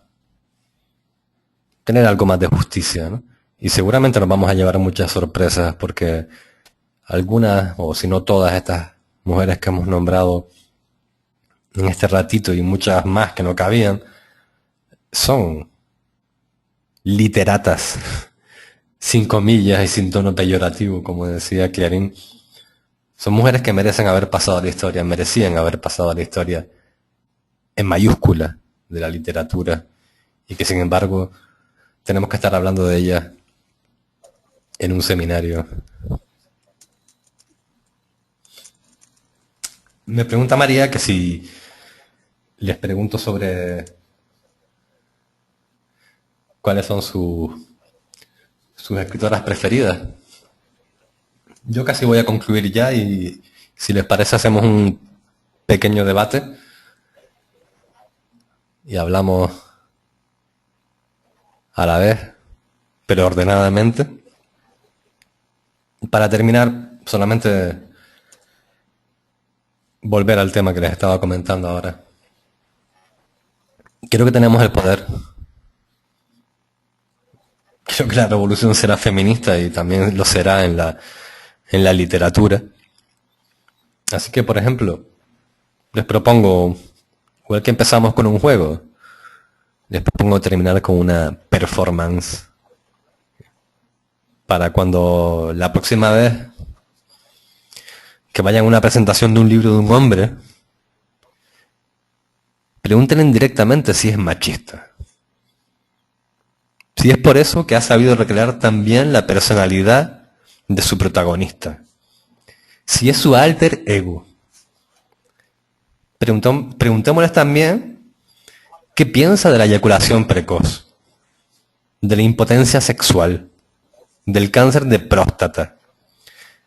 tener algo más de justicia, ¿no? Y seguramente nos vamos a llevar muchas sorpresas, porque algunas, o si no todas estas mujeres que hemos nombrado en este ratito y muchas más que no cabían, son literatas, sin comillas y sin tono peyorativo, como decía Clarín. Son mujeres que merecen haber pasado a la historia, merecían haber pasado a la historia en mayúscula de la literatura, y que sin embargo tenemos que estar hablando de ellas en un seminario. Me pregunta María que si les pregunto sobre cuáles son sus escritoras preferidas. Yo casi voy a concluir ya y si les parece hacemos un pequeño debate y hablamos a la vez, pero ordenadamente. Para terminar, solamente volver al tema que les estaba comentando ahora. Creo que tenemos el poder. Creo que la revolución será feminista y también lo será en la literatura. Así que, por ejemplo, les propongo, igual que empezamos con un juego, les propongo terminar con una performance. Para cuando la próxima vez que vayan a una presentación de un libro de un hombre, pregúntenle directamente si es machista. Si es por eso que ha sabido recrear también la personalidad de su protagonista. Si es su alter ego. Preguntémosles también qué piensa de la eyaculación precoz, de la impotencia sexual, del cáncer de próstata.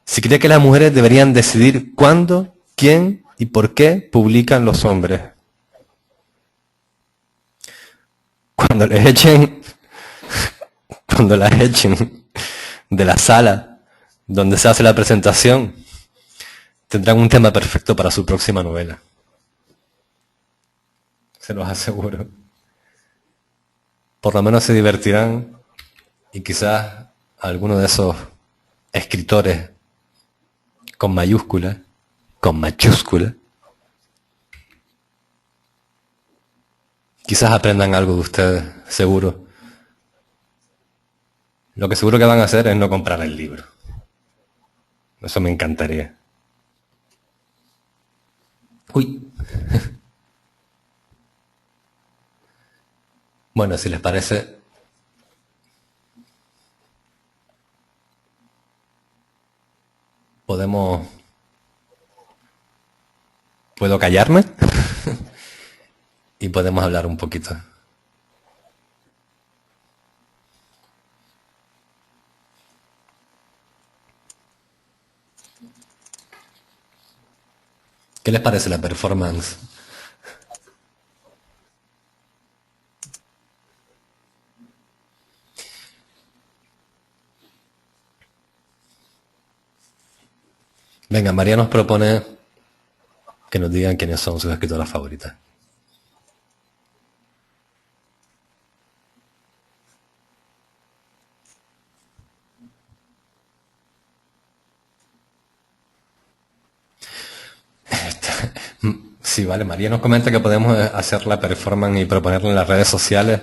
Si cree que las mujeres deberían decidir cuándo, quién y por qué publican los hombres. cuando les echen, cuando las echen de la sala donde se hace la presentación, tendrán un tema perfecto para su próxima novela. Se los aseguro. Por lo menos se divertirán y quizás alguno de esos escritores con mayúsculas, con mayúsculas, quizás aprendan algo de ustedes, seguro. Lo que seguro que van a hacer es no comprar el libro. Eso me encantaría. Uy. Bueno, si les parece, podemos... ¿Puedo callarme? Y podemos hablar un poquito. ¿Qué les parece la performance? Venga, María nos propone que nos digan quiénes son sus escritoras favoritas. Sí, vale, María nos comenta que podemos hacer la performance y proponerla en las redes sociales.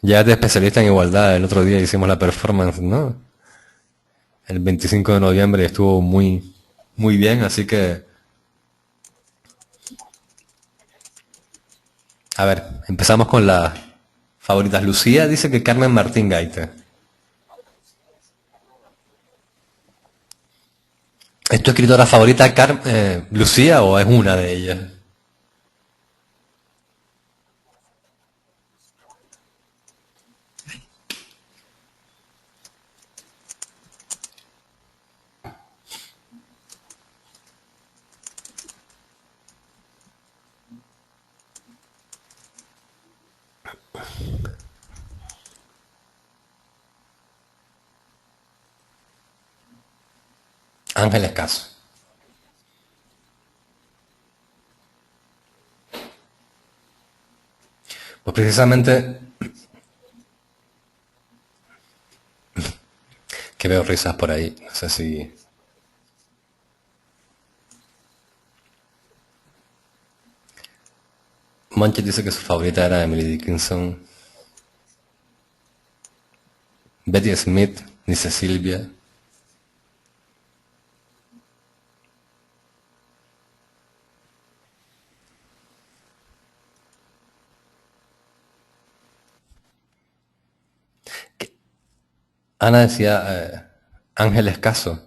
Ya es de especialista en igualdad, el otro día hicimos la performance, ¿no? El 25 de noviembre estuvo muy bien, así que... A ver, empezamos con las favoritas. Lucía dice que Carmen Martín Gaite. ¿Es tu escritora favorita, Lucía, o es una de ellas? Ángeles Caso. Pues precisamente que veo risas por ahí. No sé si... Monchi dice que su favorita era Emily Dickinson. Betty Smith, dice Silvia. Ana decía Ángeles Caso.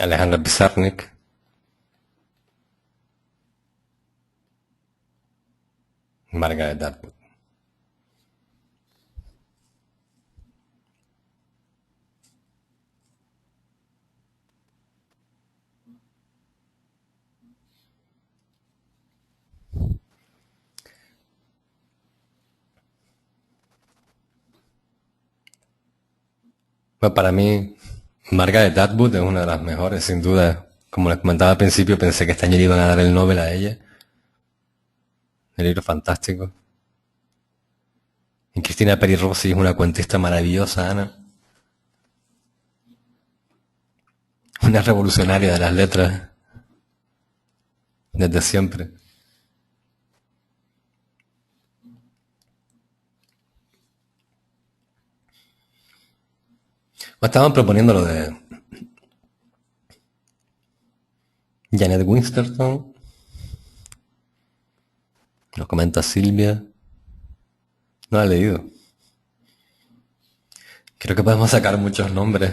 Alejandra Pizarnik. Margaret Atwood. Bueno, para mí, Margaret Atwood es una de las mejores, sin duda. Como les comentaba al principio, pensé que este año le iban a dar el Nobel a ella. El libro fantástico. Y Cristina Peri Rossi es una cuentista maravillosa, Ana. Una revolucionaria de las letras desde siempre. Estaban proponiendo lo de Janet Winsterton. Nos comenta Silvia. No la he leído. Creo que podemos sacar muchos nombres.